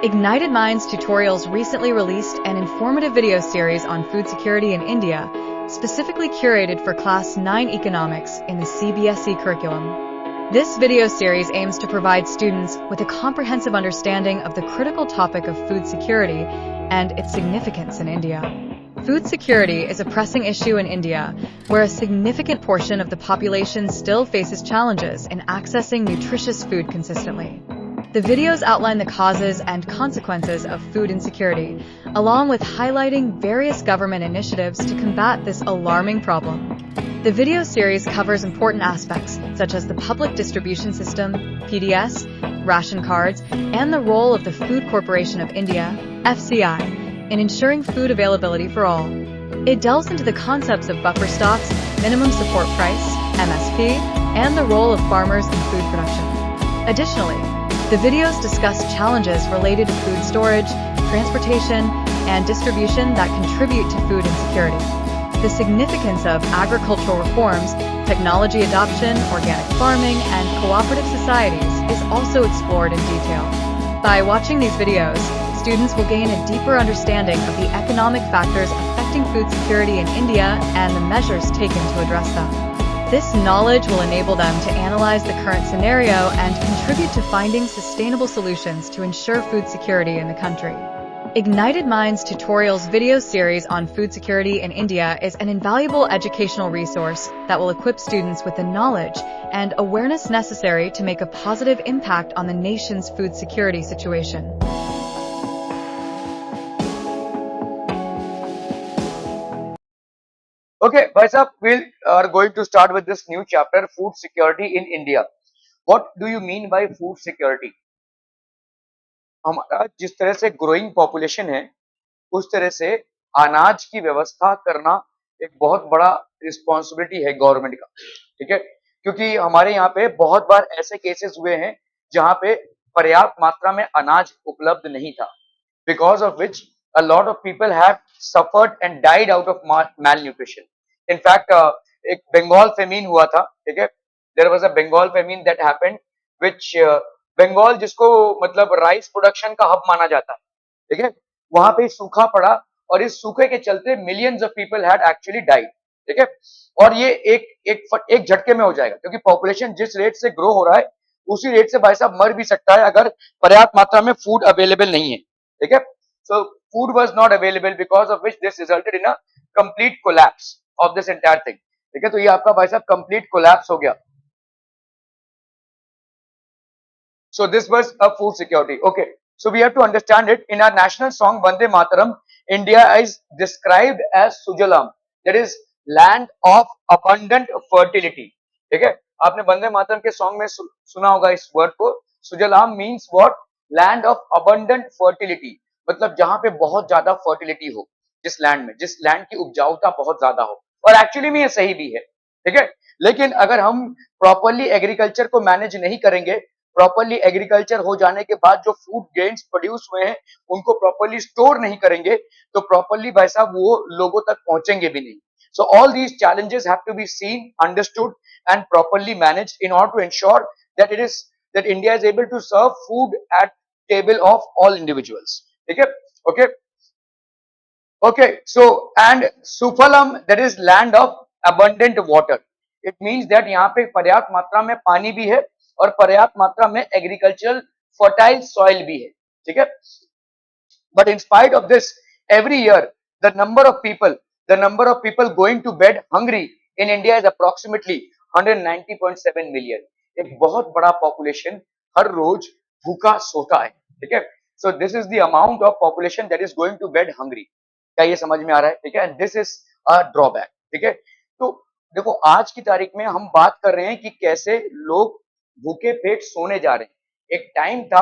Ignited Minds Tutorials recently released an informative video series on food security in India, specifically curated for Class 9 Economics in the CBSE curriculum. This video series aims to provide students with a comprehensive understanding of the critical topic of food security and its significance in India. Food security is a pressing issue in India, where a significant portion of the population still faces challenges in accessing nutritious food consistently. The videos outline the causes and consequences of food insecurity, along with highlighting various government initiatives to combat this alarming problem. The video series covers important aspects such as the public distribution system, PDS, ration cards, and the role of the Food Corporation of India, FCI, in ensuring food availability for all. It delves into the concepts of buffer stocks, minimum support price, MSP, and the role of farmers in food production. Additionally, the videos discuss challenges related to food storage, transportation, and distribution that contribute to food insecurity. The significance of agricultural reforms, technology adoption, organic farming, and cooperative societies is also explored in detail. By watching these videos, students will gain a deeper understanding of the economic factors affecting food security in India and the measures taken to address them. This knowledge will enable them to analyze the current scenario and contribute to finding sustainable solutions to ensure food security in the country. Ignited Minds Tutorials video series on food security in India is an invaluable educational resource that will equip students with the knowledge and awareness necessary to make a positive impact on the nation's food security situation. Okay, भाई साहब, we are going to start with this new chapter, food security in India. What do you mean by food security? हमारा जिस तरह से growing population है, उस तरह से अनाज की व्यवस्था करना एक बहुत बड़ा रिस्पॉन्सिबिलिटी है गवर्नमेंट का, ठीक है? क्योंकि हमारे यहाँ पे बहुत बार ऐसे केसेस हुए हैं जहाँ पे पर्याप्त मात्रा में अनाज उपलब्ध नहीं था, because of which a lot of people have suffered and died out of malnutrition. In fact, एक बंगाल फेमीन हुआ था, ठीक है? There was a Bengal famine that happened, which Bengal जिसको मतलब राइस प्रोडक्शन का हब माना जाता है, ठीक है? वहां पे सूखा पड़ा और इस सूखे के चलते millions of people had actually died, ठीक है? और ये एक झटके में हो जाएगा, क्योंकि पॉपुलेशन जिस रेट से ग्रो हो रहा है उसी रेट से भाई साहब मर भी सकता है अगर पर्याप्त मात्रा में फूड अवेलेबल नहीं है, ठीक है? So food was not available, because of which this resulted in a complete collapse of this entire thing. ठीक है? तो ये आपका भाई साहब complete collapse हो गया. So this was a food security. Okay. So we have to understand it. In our national song Vande Mataram, India is described as Sujalam, that is land of abundant fertility. ठीक है? आपने वंदे मातरम के song में सुना होगा इस word को. Sujalam means what? Land of abundant fertility, मतलब जहां पे बहुत ज्यादा फर्टिलिटी हो, जिस लैंड में, जिस लैंड की उपजाऊता बहुत ज्यादा हो. और एक्चुअली में ये सही भी है, ठीक है? लेकिन अगर हम प्रॉपरली एग्रीकल्चर को मैनेज नहीं करेंगे, प्रॉपरली एग्रीकल्चर हो जाने के बाद जो फूड गेन्स प्रोड्यूस हुए हैं उनको प्रॉपरली स्टोर नहीं करेंगे, तो प्रॉपरली भाई साहब वो लोगों तक पहुंचेंगे भी नहीं. So all these challenges have to be seen, understood, and properly managed in order to ensure that India is able to serve food at table of all individuals. Okay. Okay. So and Sufalam, that is land of abundant water. It means that यहाँ पे पर्याप्त मात्रा में पानी भी है और पर्याप्त मात्रा में एग्रीकल्चरल फर्टाइल सॉइल भी है, ठीक है? But in spite of this, every year the number of people going to bed hungry in India is approximately 190.7 million. एक बहुत बड़ा पॉपुलेशन हर रोज भूखा सोता है, ठीक है? So this is the amount of population that is going to bed hungry. क्या ये समझ में आ रहा है? ठीक है? And this is a drawback, ठीक है? तो देखो, आज की तारीख में हम बात कर रहे हैं कि कैसे लोग भूखे पेट सोने जा रहे हैं. एक टाइम था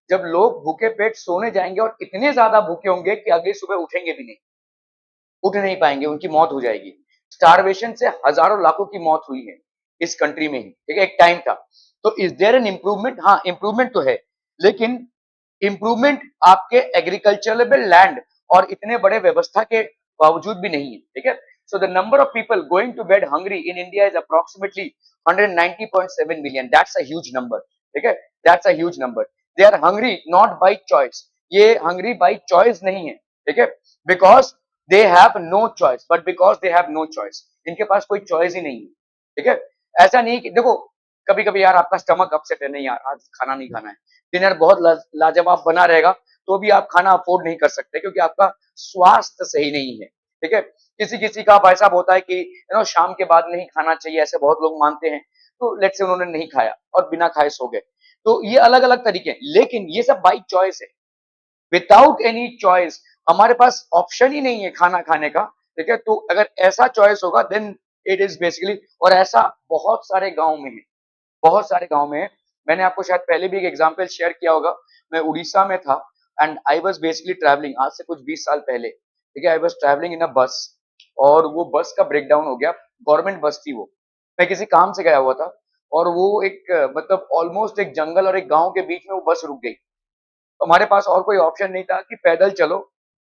जब लोग भूखे पेट सोने जाएंगे और इतने ज्यादा भूखे होंगे कि अगली सुबह उठेंगे भी नहीं, उठ नहीं पाएंगे, उनकी मौत हो जाएगी. स्टारवेशन से हजारों लाखों की मौत हुई है इस कंट्री में ही, ठीक है? एक टाइम था. तो इज देयर एन इम्प्रूवमेंट? हाँ, इम्प्रूवमेंट तो है, लेकिन इम्प्रूवमेंट आपके एग्रीकल्चरेबल लैंड और इतने बड़े व्यवस्था के बावजूद भी नहीं है, ठीक है? So the number of people going to bed hungry in India is approximately 190.7 million. That's a huge number. Okay? That's a huge number. They are hungry not by choice. ये हंग्री बाई चॉइस नहीं है, ठीक है, because they have no choice, but because they have no choice, इनके पास कोई choice ही नहीं है, ठीक है। ऐसा नहीं कि देखो कभी कभी यार आपका स्टमक अपसेट है, नहीं यार आज खाना नहीं खाना है, डिनर बहुत लाजवाब बना रहेगा, तो भी आप खाना अफोर्ड नहीं कर सकते क्योंकि आपका स्वास्थ्य सही नहीं है, ठीक है। किसी किसी का भाई साहब होता है कि शाम के बाद नहीं खाना चाहिए, ऐसे बहुत लोग मानते हैं, तो लेट से उन्होंने नहीं खाया और बिना खाए सो गए, तो ये अलग अलग तरीके हैं, लेकिन ये सब बाई चॉइस है, विदाउट एनी चॉइस, हमारे पास ऑप्शन ही नहीं है खाना खाने का, ठीक है। तो अगर ऐसा चॉइस होगा देन इट इज बेसिकली, और ऐसा बहुत सारे गांव में है, बहुत सारे गांव में है। मैंने आपको शायद पहले भी एक एग्जांपल शेयर किया होगा, मैं उड़ीसा में था and I was basically travelling, आज से कुछ 20 साल पहले, ठीक है, आई वाज ट्रैवलिंग इन अ बस, और वो बस का ब्रेकडाउन हो गया, गवर्नमेंट बस थी वो, मैं किसी काम से गया हुआ था, और वो एक मतलब ऑलमोस्ट एक जंगल और एक गांव के बीच में वो बस रुक गई, तो हमारे पास और कोई ऑप्शन नहीं था कि पैदल चलो,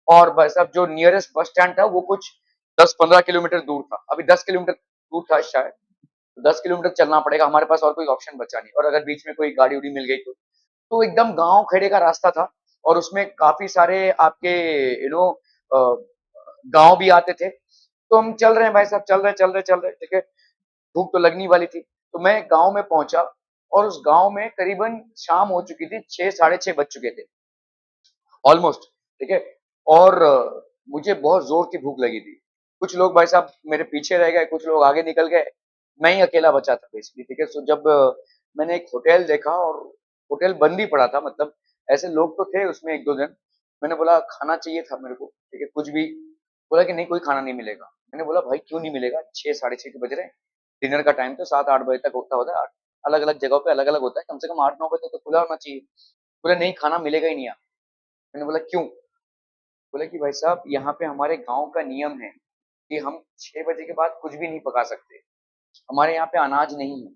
और बस अब जो नियरेस्ट बस स्टैंड था वो कुछ 10-15 किलोमीटर दूर था, अभी 10 किलोमीटर दूर था शायद, 10 किलोमीटर चलना पड़ेगा, हमारे पास और कोई ऑप्शन बचा नहीं, और अगर बीच में कोई गाड़ी उड़ी मिल गई तो एकदम गांव खेड़े का रास्ता था, और उसमें काफी सारे आपके गांव भी आते थे, तो हम चल रहे हैं भाई साहब, चल रहे ठीक है, भूख तो लगनी वाली थी, तो मैं गांव में पहुंचा, और उस गांव में करीबन शाम हो चुकी थी, 6 साढ़े 6 बज चुके थे ऑलमोस्ट, ठीक है, और मुझे बहुत जोर की भूख लगी थी, कुछ लोग भाई साहब मेरे पीछे रह गए, कुछ लोग आगे निकल गए, मैं ही अकेला बचा था बेसिकली, ठीक है। सो जब मैंने एक होटल देखा, और होटल बंद ही पड़ा था, मतलब ऐसे लोग तो थे उसमें एक दो जन, मैंने बोला खाना चाहिए था मेरे को, ठीक है, कुछ भी, बोला कि नहीं कोई खाना नहीं मिलेगा, मैंने बोला भाई क्यों नहीं मिलेगा, 6 साढ़े 6 के बज रहे हैं, डिनर का टाइम तो 7-8 बजे तक होता होता है, अलग अलग जगहों पे अलग अलग होता है, कम से कम 8-9 बजे तो खुला होना चाहिए, बोले नहीं खाना मिलेगा ही नहीं यहाँ, मैंने बोला क्यों, बोले कि भाई साहब यहाँ पे हमारे गांव का नियम है कि हम 6 बजे के बाद कुछ भी नहीं पका सकते, हमारे यहाँ पे अनाज नहीं है,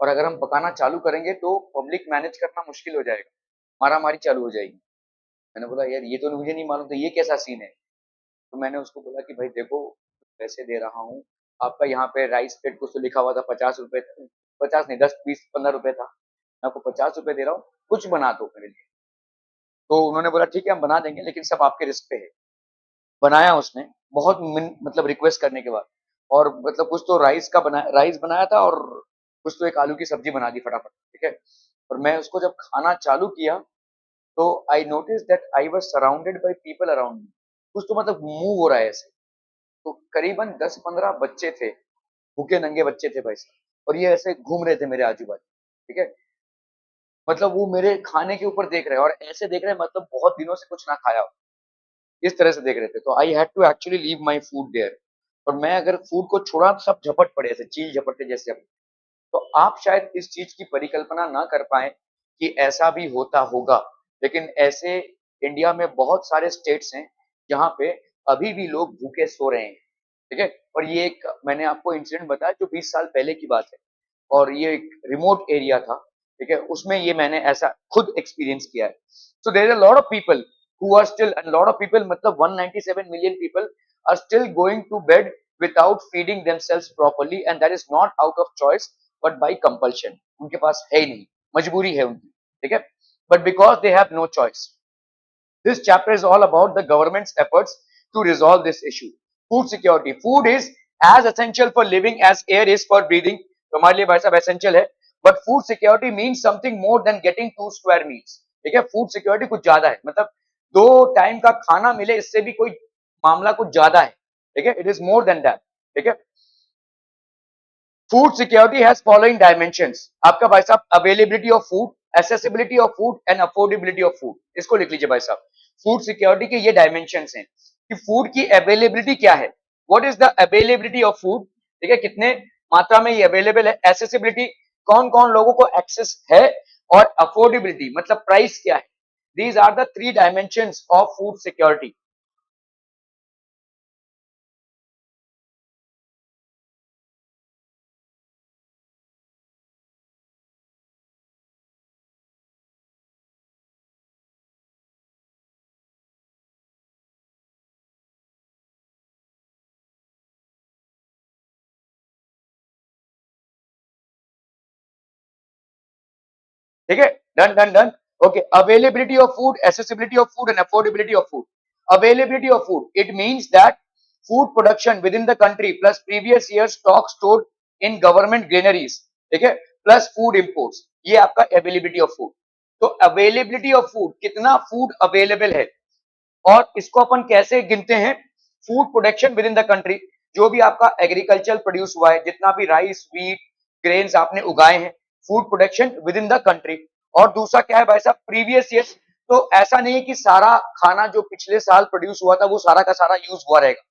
और अगर हम पकाना चालू करेंगे तो पब्लिक मैनेज करना मुश्किल हो जाएगा, मारा मारी चालू हो जाएगी। मैंने बोला यार ये तो मुझे नहीं मालूम था, ये कैसा सीन है, तो मैंने उसको बोला कि भाई देखो पैसे दे रहा हूँ, आपका यहाँ पे राइस प्लेट कुछ तो लिखा हुआ था 50 रुपए, 50 नहीं 10 20 15 रुपए था, मैं आपको 50 रुपए दे रहा हूँ, कुछ बना दो मेरे लिए, तो उन्होंने बोला ठीक है हम बना देंगे, लेकिन सब आपके रिस्क पे है, बनाया उसने, बहुत मतलब रिक्वेस्ट करने के बाद, और मतलब कुछ तो राइस बनाया था, और कुछ तो एक आलू की सब्जी बना दी फटाफट, ठीक है, और मैं उसको जब खाना चालू किया, तो I notice that I was surrounded by people around me, कुछ तो मतलब मूव हो रहा है ऐसे, तो करीबन 10-15 बच्चे थे, भूखे नंगे बच्चे थे भाई साहब, और ये ऐसे घूम रहे थे मेरे आजू बाजू, ठीक है, मतलब वो मेरे खाने के ऊपर देख रहे हैं, और ऐसे देख रहे हैं मतलब बहुत दिनों से कुछ ना खाया हो, इस तरह से देख रहे थे, तो I had to actually leave my food there, और मैं अगर फूड को छोड़ा तो सब झपट पड़े, ऐसे चील झपटते जैसे अब, तो आप शायद इस चीज की परिकल्पना ना कर पाए कि ऐसा भी होता होगा, लेकिन ऐसे इंडिया में बहुत सारे स्टेट्स हैं जहाँ पे अभी भी लोग भूखे सो रहे हैं, ठीक है, और ये एक मैंने आपको इंसिडेंट बताया जो 20 साल पहले की बात है, और ये एक रिमोट एरिया था, ठीक है, उसमें ये मैंने ऐसा खुद एक्सपीरियंस किया है। So there are lot of people who are still, and lot of people मतलब 197 million people are still going to bed without feeding themselves properly, and that is not out of choice but by compulsion, उनके पास है ही नहीं, मजबूरी है उनकी, ठीक है, but because they have no choice. This chapter is all about the government's efforts to resolve this issue. Food security. Food is as essential for living as air is for breathing. तो हमारे लिए भाई साहब essential है. But food security means something more than getting 2 square meals. ठीक है, food security कुछ ज्यादा है, मतलब 2 टाइम का खाना मिले इससे भी कोई मामला कुछ ज्यादा है, ठीक है, it is more than that, ठीक है। Food security has following dimensions, आपका भाई साहब availability of food, accessibility of food and affordability of food, इसको लिख लीजिए भाई साहब। फूड सिक्योरिटी के ये डायमेंशंस हैं कि फूड की अवेलेबिलिटी क्या है, what is the availability of food, ठीक है, कितने मात्रा में ये अवेलेबल है, एक्सेसिबिलिटी कौन कौन लोगों को एक्सेस है, और अफोर्डेबिलिटी मतलब प्राइस क्या है, these are the 3 dimensions of food security. ठीक है, done done done. Okay, availability of food, accessibility of food, and affordability of food. Availability of food, it means that food production within the country plus previous year stock stored in government granaries, ठीक है, plus food imports, ये आपका availability of food. तो availability of food, कितना food available है, और इसको अपन कैसे गिनते हैं, food production with in the country, जो भी आपका एग्रीकल्चर प्रोड्यूस हुआ है, जितना भी राइस व्हीट ग्रेन्स आपने उगाए हैं, food production with in the country. और दूसरा क्या है भाई साहब, प्रीवियस ईयर. तो ऐसा नहीं है कि सारा खाना जो पिछले साल प्रोड्यूस हुआ था वो सारा का सारा यूज हुआ रहेगा.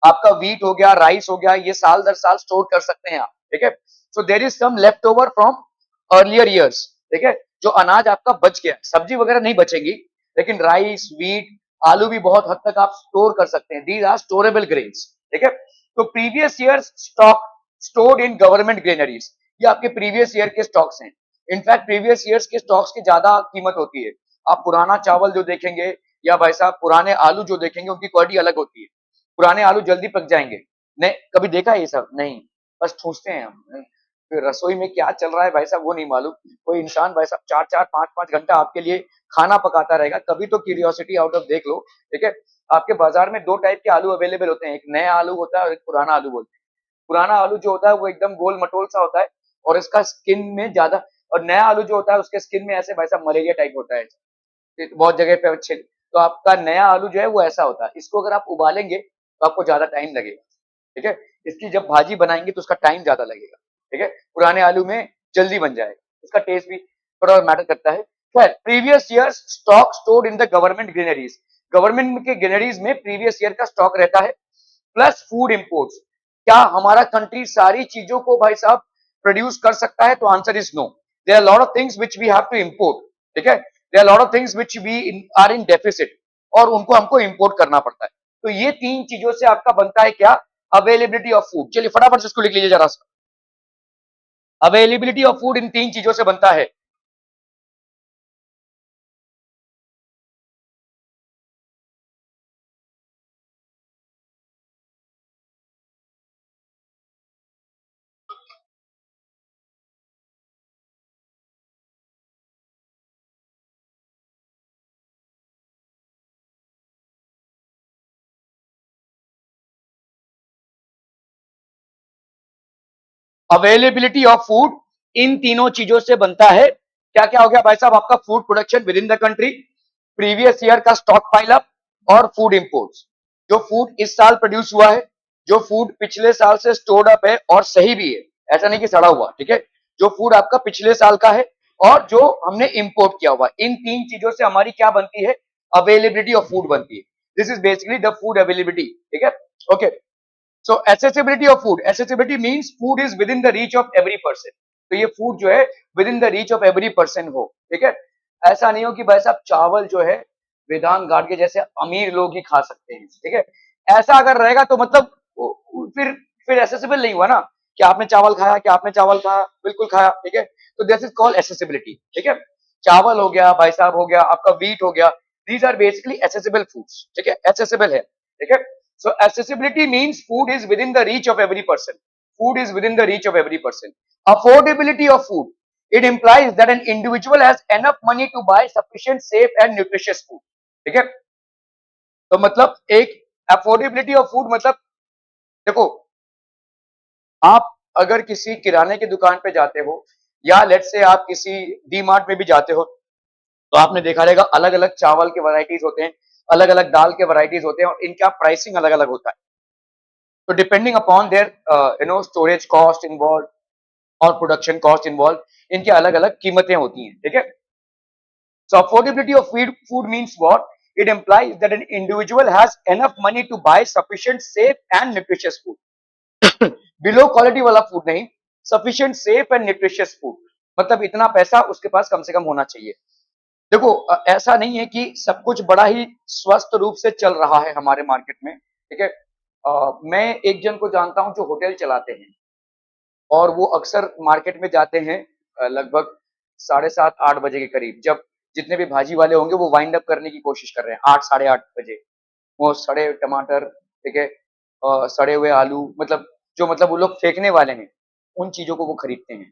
आपका व्हीट हो गया, राइस हो गया, ये साल दर साल स्टोर कर सकते हैं आप, ठीक है. So there is some left over from earlier years, ठीक है, जो अनाज आपका बच गया. सब्जी वगैरह नहीं बचेगी, लेकिन राइस व्हीट आलू भी बहुत हद तक आप स्टोर कर सकते हैं. दीज आर स्टोरेबल ग्रेन्स, ठीक है. तो previous year stock stored in government granaries, ये आपके प्रीवियस ईयर के स्टॉक्स हैं. इनफैक्ट प्रीवियस ईयर्स के स्टॉक्स की ज्यादा कीमत होती है. आप पुराना चावल जो देखेंगे, या भाई साहब पुराने आलू जो देखेंगे, उनकी क्वालिटी अलग होती है. पुराने आलू जल्दी पक जाएंगे. नहीं कभी देखा है ये सब? नहीं, बस ठूसते हैं हम. फिर रसोई में क्या चल रहा है भाई साहब वो नहीं मालूम. कोई इंसान भाई साहब 4-4 5-5 घंटा आपके लिए खाना पकाता रहेगा. कभी तो क्यूरियोसिटी आउट ऑफ देख लो, ठीक है. आपके बाजार में दो टाइप के आलू अवेलेबल होते हैं, एक नया आलू होता है और एक पुराना आलू बोलते हैं. पुराना आलू जो होता है वो एकदम गोल मटोल सा होता है, और इसका स्किन में ज्यादा, और नया आलू जो होता है उसके स्किन में ऐसे भाई साहब मलेरिया टाइप होता है. बहुत जगह पे अच्छे. तो आपका नया आलू जो है वो ऐसा होता है. इसको अगर आप उबालेंगे तो आपको ज्यादा टाइम लगेगा, ठीक है. इसकी जब भाजी बनाएंगे तो उसका टाइम ज्यादा लगेगा, ठीक है. पुराने आलू में जल्दी बन जाएगा. इसका टेस्ट भी थोड़ा मैटर करता है. खैर, previous year stock stored in the government granaries, government के ग्रेनरीज में प्रीवियस ईयर का स्टॉक रहता है, प्लस फूड इंपोर्ट्स. क्या हमारा कंट्री सारी चीजों को भाई साहब प्रोड्यूस कर सकता है? तो answer is no. There are lot of things which we have to import, ठीक है. There are lot of things which we are in deficit, और उनको हमको इंपोर्ट करना पड़ता है. तो ये तीन चीजों से आपका बनता है क्या? Availability of food. चलिए फटाफट से इसको लिख लीजिए जरा सा. अवेलेबिलिटी ऑफ फूड इन तीन चीजों से बनता है. अवेलेबिलिटी ऑफ फूड इन तीनों चीजों से बनता है. क्या क्या हो गया भाई साहब? आपका food production with in the country, previous year का स्टॉक पाइल अप, और फूड इंपोर्ट्स. जो फूड इस साल प्रोड्यूस हुआ है, जो फूड पिछले साल से स्टोर्ड अप है और सही भी है, ऐसा नहीं कि सड़ा हुआ, ठीक है. जो फूड आपका पिछले साल का है और जो हमने इंपोर्ट किया हुआ, इन तीन चीजों से हमारी क्या बनती है? अवेलेबिलिटी ऑफ फूड बनती है. This is basically the food availability, ठीक है. Okay. So accessibility of food, accessibility means food is with in the reach of every person. तो ये फूड जो है with in the reach of every person हो, ठीक है. ऐसा नहीं हो कि भाई साहब चावल जो है वेदांत गार्ड के जैसे अमीर लोग ही खा सकते हैं, ठीक है. ऐसा अगर रहेगा तो मतलब फिर एसेसिबल नहीं हुआ ना, कि आपने चावल खाया, कि आपने चावल खाया, बिल्कुल खाया, ठीक है. तो दिस इज कॉल्ड एसेसिबिलिटी, ठीक है. चावल हो गया भाई साहब, हो गया आपका व्हीट हो गया, these are basically accessible foods, ठीक है. एसेसिबल है, ठीक है. So accessibility means food is within the reach of every person. Food is within the reach of every person. Affordability of food. It implies that an individual has enough money to buy sufficient safe and nutritious food. ठीक है. तो मतलब एक affordability of food मतलब, देखो, आप अगर किसी किराने की दुकान पे जाते हो, या लेट से आप किसी डी मार्ट में भी जाते हो, तो आपने देखा रहेगा अलग अलग चावल के वैरायटीज होते हैं, अलग अलग दाल के वैरायटीज होते हैं, और इनका प्राइसिंग अलग अलग होता है. तो depending upon their storage cost involve और प्रोडक्शन कॉस्ट इन्वॉल्व, इनके अलग अलग कीमतें होती हैं, ठीक है. So affordability of food means what? It implies that an individual has enough money to buy sufficient safe and nutritious food. Below quality वाला फूड नहीं, sufficient safe and nutritious food. मतलब इतना पैसा उसके पास कम से कम होना चाहिए. देखो, ऐसा नहीं है कि सब कुछ बड़ा ही स्वस्थ रूप से चल रहा है हमारे मार्केट में, ठीक है. मैं एक जन को जानता हूं जो होटल चलाते हैं, और वो अक्सर मार्केट में जाते हैं लगभग 7:30-8 बजे के करीब, जब जितने भी भाजी वाले होंगे वो वाइंड अप करने की कोशिश कर रहे हैं 8-8:30 बजे. वो सड़े टमाटर, ठीक है, सड़े हुए आलू, मतलब जो मतलब वो लोग फेंकने वाले हैं, उन चीजों को वो खरीदते हैं,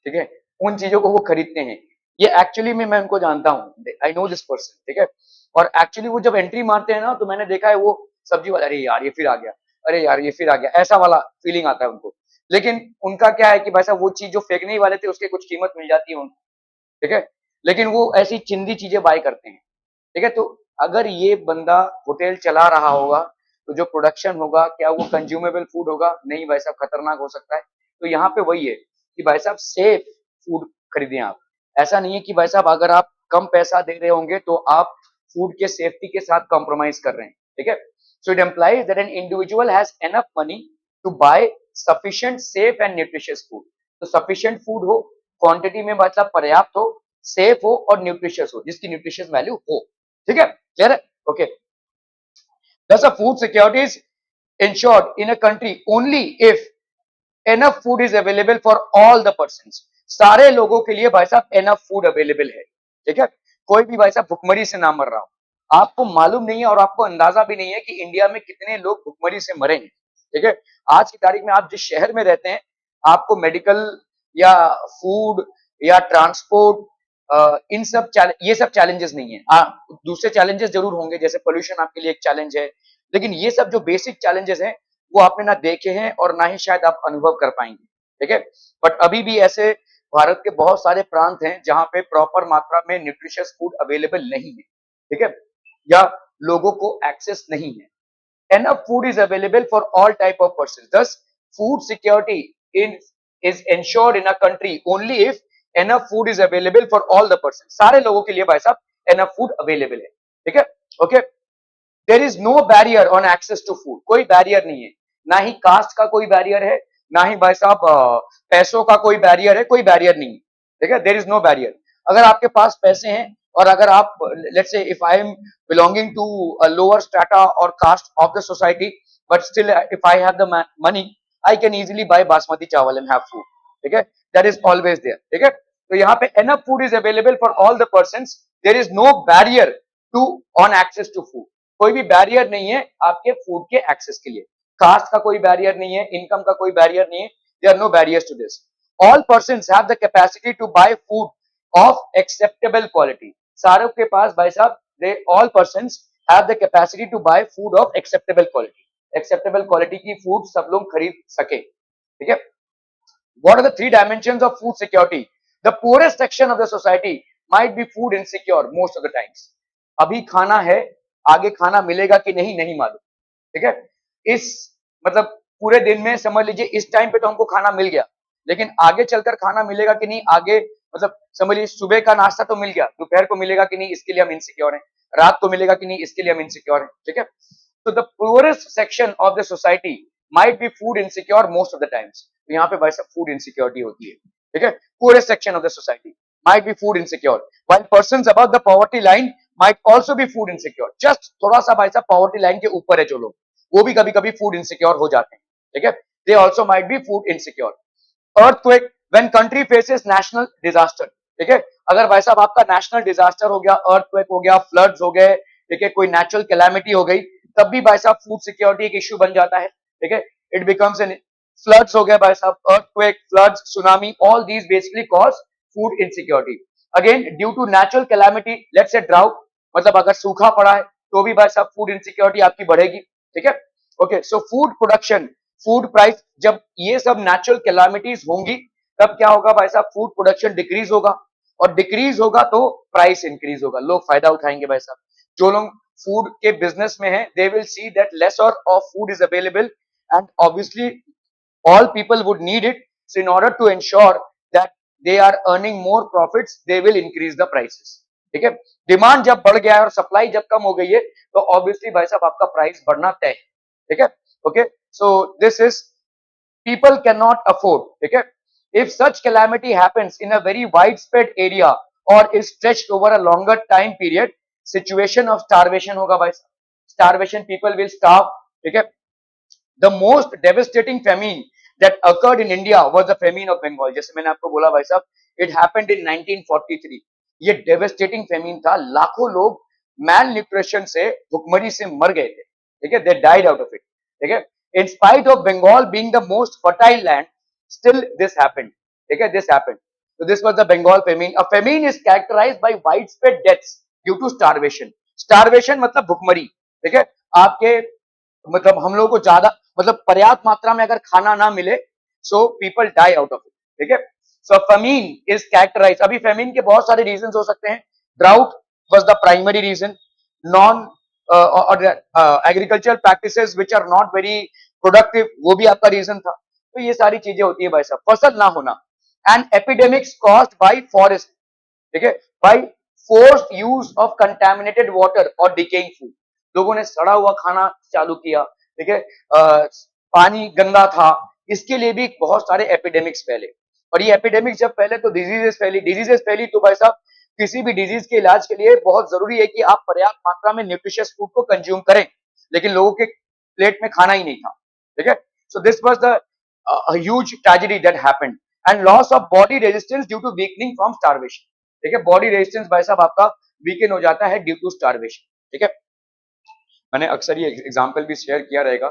ठीक है. उन चीजों को वो खरीदते हैं. ये एक्चुअली में मैं उनको जानता हूँ, आई नो दिस पर्सन, ठीक है। और एक्चुअली वो जब एंट्री मारते हैं ना, तो मैंने देखा है वो सब्जी वाला, अरे यार ये फिर आ गया, अरे यार ये फिर आ गया, ऐसा वाला फीलिंग आता है उनको। लेकिन उनका क्या है कि भाई साहब वो चीज जो फेंकने ही वाले थे उसके कुछ कीमत मिल जाती है उनको, ठीक है। लेकिन वो ऐसी चिंदी चीजें बाय करते हैं, ठीक है। तो अगर ये बंदा होटल चला रहा होगा तो जो प्रोडक्शन होगा, क्या वो कंज्यूमेबल फूड होगा? नहीं भाई साहब, खतरनाक हो सकता है। तो यहाँ पे वही है कि भाई साहब सेफ फूड खरीदें आप। ऐसा नहीं है कि भाई साहब अगर आप कम पैसा दे रहे होंगे तो आप फूड के सेफ्टी के साथ कॉम्प्रोमाइज कर रहे हैं, ठीक है। So it implies that an individual has enough money to buy sufficient safe and nutritious food. तो सफिशिएंट फूड हो, क्वांटिटी में मतलब पर्याप्त हो, सेफ हो और न्यूट्रिशियस हो, जिसकी न्यूट्रिशियस वैल्यू हो, ठीक है। क्लियर है? Okay. Thus, a food security is ensured in a country only if enough food is available for all the persons. सारे लोगों के लिए भाई साहब enough food available है, ठीक है। कोई भी भाई साहब भुखमरी से ना मर रहा हो। आपको मालूम नहीं है और आपको अंदाजा भी नहीं है कि इंडिया में कितने लोग भुखमरी से मरे हैं, ठीक है। आज की तारीख में आप जिस शहर में रहते हैं, आपको मेडिकल या फूड या ट्रांसपोर्ट, इन सब ये सब चैलेंजेस नहीं है। दूसरे चैलेंजेस जरूर होंगे, जैसे पोल्यूशन आपके लिए एक चैलेंज है, लेकिन ये सब जो बेसिक चैलेंजेस हैं वो आपने ना देखे हैं और ना ही शायद आप अनुभव कर पाएंगे, ठीक है। बट अभी भी ऐसे भारत के बहुत सारे प्रांत हैं जहां पे प्रॉपर मात्रा में न्यूट्रिशियस फूड अवेलेबल नहीं है, ठीक है, या लोगों को एक्सेस नहीं है। Enough food is available for all type of persons. Thus, food security is ensured in a country only if enough food is available for all the persons. सारे लोगों के लिए भाई साहब enough food available है, ठीक है। Okay. There is no barrier on access to food. कोई बैरियर नहीं है, ना ही कास्ट का कोई बैरियर है, ना ही भाई साहब पैसों का कोई बैरियर है, कोई बैरियर नहीं है, ठीक है। There is no barrier. अगर आपके पास पैसे हैं और अगर आप, let's say if I am belonging to a lower strata or caste of the society, but still if I have the money, I can easily buy basmati chawal and have food, ठीक है। That is always there, ठीक है। तो यहाँ पे enough food is available for all the persons. There is no barrier to on access to food. कोई भी barrier नहीं है आपके फूड के एक्सेस के लिए। कास्ट का कोई बैरियर नहीं है, इनकम का कोई बैरियर नहीं है। There are no barriers to this. All persons have the capacity to buy food of acceptable quality. सारों के पास भाई साहब, they all persons have the capacity to buy food of acceptable quality. Acceptable quality की food सब लोग खरीद सके, ठीक है। What are the three dimensions of food security? The poorest section of the society might be food insecure most of the times. अभी खाना है, आगे खाना मिलेगा कि नहीं, नहीं मालूम, ठीक है। इस मतलब पूरे दिन में समझ लीजिए इस टाइम पे तो हमको खाना मिल गया, लेकिन आगे चलकर खाना मिलेगा कि नहीं, आगे मतलब समझ लीजिए सुबह का नाश्ता तो मिल गया, दोपहर को मिलेगा कि नहीं इसके लिए हम इनसिक्योर हैं, रात को मिलेगा कि नहीं इसके लिए हम इनसिक्योर हैं, ठीक है। तो the poorest section of the society might be food insecure most of the times. तो यहाँ पे भाई साहब फूड इनसिक्योरिटी होती है, ठीक है। Poorest section of the society might be food insecure, while persons above the poverty line might also be food insecure. Just थोड़ा सा भाई साहब पॉवर्टी लाइन के ऊपर है जो लोग, वो भी कभी कभी फूड इनसिक्योर हो जाते हैं, ठीक है। They also might be food insecure. Earthquake, when country faces national disaster, ठीक है। अगर भाई साहब आपका नेशनल डिजास्टर हो गया, अर्थक्वेक हो गया, फ्लड्स हो गए, ठीक है, कोई नेचुरल कैलामिटी हो गई, तब भी भाई साहब फूड सिक्योरिटी एक इश्यू बन जाता है, ठीक है। इट बिकम्स एन फ्लड्स हो गया भाई साहब, earthquake, floods, tsunami, all these basically cause food insecurity. Again due to natural calamity, let's say drought, मतलब अगर सूखा पड़ा है तो भी भाई साहब फूड इनसिक्योरिटी आपकी बढ़ेगी, ठीक है। Okay, so food production, food price, जब ये सब नेचुरल कैलामिटीज होंगी तब क्या होगा भाई साहब, फूड प्रोडक्शन डिक्रीज होगा, और डिक्रीज होगा तो प्राइस इंक्रीज होगा, लोग फायदा उठाएंगे भाई साहब। जो लोग फूड के बिजनेस में है, they will see that less और of food is available and obviously all people would need it. So in order to ensure that they are earning more profits, they will increase the prices, ठीक है। Demand जब बढ़ गया है और supply जब कम हो गई है तो ऑब्वियसली भाई साहब आपका प्राइस बढ़ना तय है, ठीक है। Okay, so this is people cannot afford, ठीक है। If such calamity happens in a very widespread area or is stretched over a longer time period, situation of starvation होगा भाई साहब, starvation, people will starve, ठीक है। The most devastating famine that occurred in India was the famine of Bengal. जैसे मैंने आपको बोला भाई साहब, it happened in 1943. ये devastating famine था, लाखों लोग malnutrition से, भुखमरी से मर गए थे, ठीक है। They died out of it, ठीक है। In spite of Bengal being the most fertile land, still this happened, ठीक है, this happened. So this was the Bengal famine. A famine is characterized by widespread deaths due to starvation. Starvation मतलब भुखमरी, ठीक है? आपके मतलब हम लोगों को ज्यादा मतलब पर्याप्त मात्रा में अगर खाना ना मिले, so people die out of it, ठीक है? So famine is characterized. अभी famine के बहुत सारे reasons हो सकते हैं. Drought was the primary reason. Non agricultural practices which are not very productive, वो भी आपका रीजन था. तो ये सारी चीजें होती है भाई साहब. फसल ना होना and epidemics caused by forest, ठीक है, by forced use of contaminated water और decaying food. लोगों ने सड़ा हुआ खाना चालू किया, ठीक है, पानी गंदा था, इसके लिए भी बहुत सारे एपिडेमिक्स फैले. और ये एपिडेमिक्स जब फैले तो डिजीजेस फैली तो भाई साहब किसी भी डिजीज के इलाज के लिए बहुत जरूरी है कि आप पर्याप्त मात्रा में न्यूट्रिशियस फूड को कंज्यूम करें, लेकिन लोगों के प्लेट में खाना ही नहीं था, ठीक है. So this was the huge tragedy that happened and loss of body resistance due to weakening from starvation, ठीक है. बॉडी रेजिस्टेंस भाई साहब आपका वीकन हो जाता है ड्यू टू स्टारवेशन, ठीक है. मैंने अक्सर ये एग्जाम्पल भी शेयर किया रहेगा.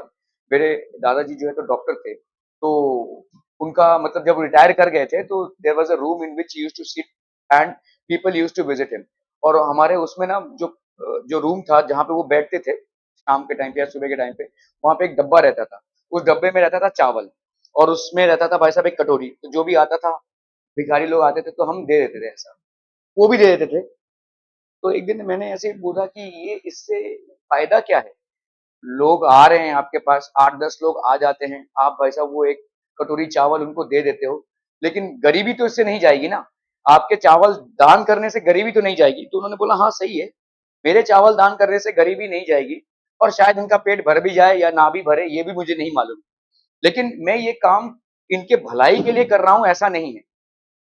मेरे दादाजी जो है तो डॉक्टर थे, तो उनका मतलब जब रिटायर कर गए थे तो there was a room in which he used to sit and people used to visit him. और हमारे उसमें ना जो रूम था जहाँ पे वो बैठते थे शाम के टाइम पे या सुबह के टाइम पे, वहां पे एक डब्बा रहता था. उस डब्बे में रहता था चावल और उसमें रहता था भाई साहब एक कटोरी. तो जो भी आता था, भिखारी लोग आते थे तो हम दे देते थे ऐसा, वो भी दे देते थे. तो एक दिन मैंने ऐसे ही बोला कि ये इससे फायदा क्या है? लोग आ रहे हैं आपके पास, 8-10 लोग आ जाते हैं, आप भाई साहब वो एक कटोरी चावल उनको दे देते हो, लेकिन गरीबी तो इससे नहीं जाएगी ना. आपके चावल दान करने से गरीबी तो नहीं जाएगी. तो उन्होंने बोला हाँ सही है, मेरे चावल दान करने से गरीबी नहीं जाएगी और शायद इनका पेट भर भी जाए या ना भी भरे, ये भी मुझे नहीं मालूम, लेकिन मैं ये काम इनके भलाई के लिए कर रहा हूं ऐसा नहीं है.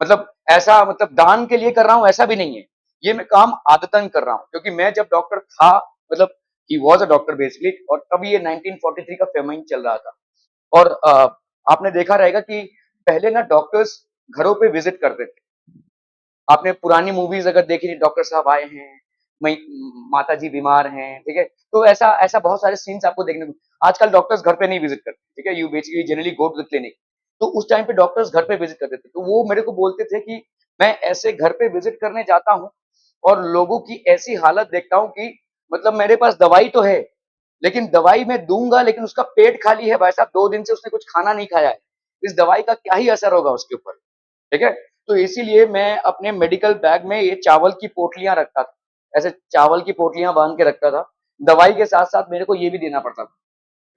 मतलब ऐसा मतलब दान के लिए कर रहा हूं ऐसा भी नहीं है. ये मैं काम आदतन कर रहा हूं क्योंकि मैं जब डॉक्टर था, मतलब he was a doctor basically, और तभी ये 1943 का फेमाइन चल रहा था. और आपने देखा रहेगा कि पहले ना डॉक्टर्स घरों पे विजिट करते थे. आपने पुरानी मूवीज अगर देखी, डॉक्टर साहब आए हैं, माता जी बीमार हैं, ठीक है, तो ऐसा ऐसा बहुत सारे सीन्स आपको देखने को. आजकल डॉक्टर्स घर पे नहीं विजिट करते, ठीक है, you basically generally go to the clinic. तो उस टाइम पे डॉक्टर्स घर पे विजिट करते थे. तो वो मेरे को बोलते थे कि मैं ऐसे घर पे विजिट करने जाता हूँ और लोगों की ऐसी हालत देखता हूँ कि मतलब मेरे पास दवाई तो है, लेकिन दवाई मैं दूंगा लेकिन उसका पेट खाली है भाई साहब, 2 दिन से उसने कुछ खाना नहीं खाया है, इस दवाई का क्या ही असर होगा उसके ऊपर, ठीक है. तो इसीलिए मैं अपने मेडिकल बैग में ये चावल की पोटलियां रखता था, ऐसे चावल की पोटलियां बांध के रखता था. दवाई के साथ साथ मेरे को ये भी देना पड़ता था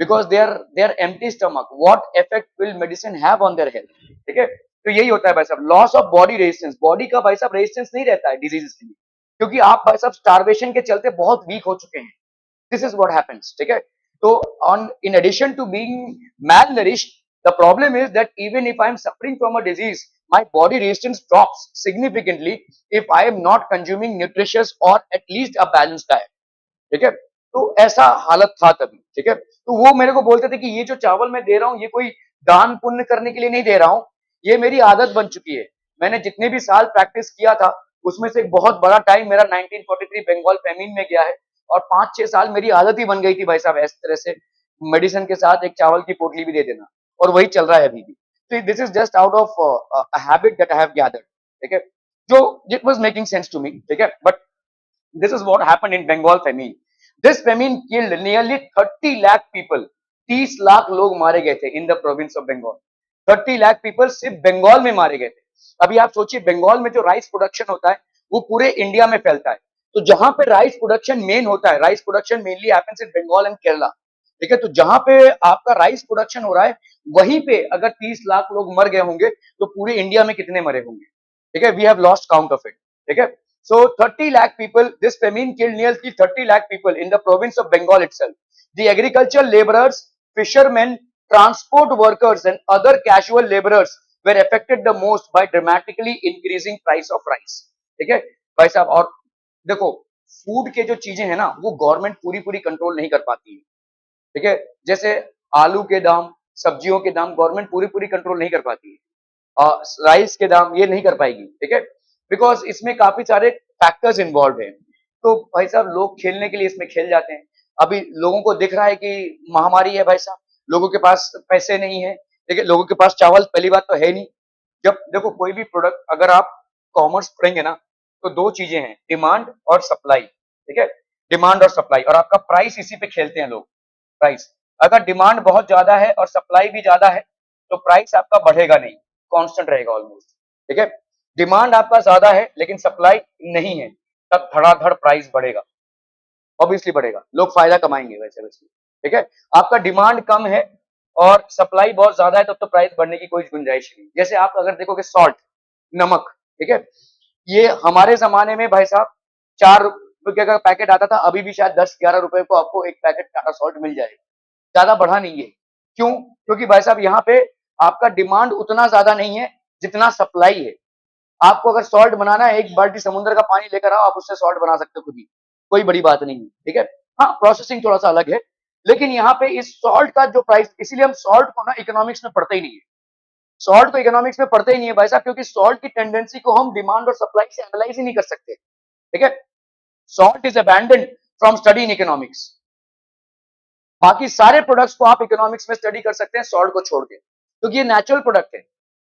because they are empty stomach, what effect will medicine have on their health, ठीक है. तो यही होता है भाई साहब, loss of body resistance. Body का भाई साहब रेजिस्टेंस नहीं रहता है डिजीजेस के लिए, क्योंकि आप भाई साहब स्टारवेशन के चलते बहुत वीक हो चुके हैं. This is what happens, ठीक है. तो on in addition to being malnourished, the problem is that even if I am suffering from a disease, my body resistance drops significantly if I am not consuming nutritious or at least a balanced diet, ठीक है. तो ऐसा हालत था तभी, ठीक है. तो वो मेरे को बोलते थे कि ये जो चावल मैं दे रहा हूँ ये कोई दान पुण्य करने के लिए नहीं दे रहा हूँ, ये मेरी आदत बन चुकी है. मैंने जितने भी साल प्रैक्टिस किया था उसमें से एक बहुत बड़ा टाइम मेरा 1943 बंगाल फेमिन में गया है और 5-6 साल मेरी आदत ही बन गई थी भाई साहब इस तरह से मेडिसिन के साथ एक चावल की पोटली भी दे देना, और वही चल रहा है अभी भी. तो this is just out of habit that I have gathered, ठीक है, जो it was making sense to me, ठीक है. But this is what happened in Bengal famine. This famine killed nearly 30 lakh people. 30 lakh लोग मारे गए थे in the province of Bengal. 30 lakh people सिर्फ बंगाल में मारे गए थे. अभी आप सोचिए बंगाल में जो राइस प्रोडक्शन होता है वो पूरे इंडिया में फैलता है. तो जहां पे राइस प्रोडक्शन मेन होता है, rice production mainly happens in Bengal and Kerala, ठीक है. तो जहां पे आपका राइस प्रोडक्शन हो रहा है वहीं पे अगर 30 लाख लोग मर गए होंगे तो पूरे इंडिया में कितने मरे होंगे, ठीक है. We have lost count of it, ठीक है. So 30 lakh people, this famine killed nearly 30 lakh people in the province of Bengal itself. The agricultural laborers, fishermen, transport workers and other casual laborers were affected the most by dramatically increasing price of rice. ठीक है भाई साहब. और देखो food के जो चीजें हैं ना वो गवर्नमेंट पूरी पूरी कंट्रोल नहीं कर पाती है, ठीक है. जैसे आलू के दाम, सब्जियों के दाम गवर्नमेंट पूरी पूरी कंट्रोल नहीं कर पाती है. राइस के दाम ये नहीं कर पाएगी, ठीक है, बिकॉज इसमें काफी सारे फैक्टर्स इन्वॉल्व हैं. तो भाई साहब लोग खेलने के लिए इसमें खेल जाते हैं. अभी लोगों को दिख रहा है कि महामारी है भाई साहब, लोगों के पास पैसे नहीं है, ठीक है, लोगों के पास चावल पहली बात तो है नहीं, जब देखो कोई भी प्रोडक्ट अगर आप कॉमर्स पढ़ेंगे ना, तो दो चीजें हैं, डिमांड और सप्लाई, ठीक है, डिमांड और सप्लाई, और आपका प्राइस इसी पे खेलते हैं लोग, प्राइस। अगर डिमांड बहुत ज्यादा है और सप्लाई भी ज्यादा है तो प्राइस आपका बढ़ेगा नहीं, कांस्टेंट रहेगा ऑलमोस्ट, ठीक है। डिमांड आपका ज्यादा है लेकिन सप्लाई नहीं है, तब धड़ाधड़ प्राइस बढ़ेगा, ऑब्वियसली बढ़ेगा, लोग फायदा कमाएंगे वैसे वैसे, ठीक है। आपका डिमांड कम है और सप्लाई बहुत ज्यादा है, तब तो प्राइस बढ़ने की कोई गुंजाइश नहीं। जैसे आप अगर देखोगे सॉल्ट, नमक, ठीक है, ये हमारे जमाने में भाई साहब 4 रुपए का पैकेट आता था, अभी भी शायद 10-11 रुपए को आपको एक पैकेट टाटा सॉल्ट मिल जाएगा, ज्यादा बढ़ा नहीं है। क्यों? क्योंकि भाई साहब यहाँ पे आपका डिमांड उतना ज्यादा नहीं है जितना सप्लाई है। आपको अगर सॉल्ट बनाना है, एक बाल्टी समुद्र का पानी लेकर आओ, आप उससे सॉल्ट बना सकते हो खुद ही, कोई बड़ी बात नहीं है, ठीक है। हाँ, प्रोसेसिंग थोड़ा सा अलग है, लेकिन यहाँ पे इस सॉल्ट का जो प्राइस, इसीलिए हम सॉल्ट को ना इकोनॉमिक्स में पढ़ते ही नहीं है, सॉल्ट को इकोनॉमिक्स में पढ़ते ही नहीं है भाई साहब, क्योंकि सॉल्ट की टेंडेंसी को हम डिमांड और सप्लाई से एनालाइज ही नहीं कर सकते, ठीक है। Salt is abandon from study in economics. बाकी सारे प्रोडक्ट्स को आप इकोनॉमिक्स में स्टडी कर सकते हैं सॉल्ट को छोड़ के, क्योंकि ये नेचुरल प्रोडक्ट है,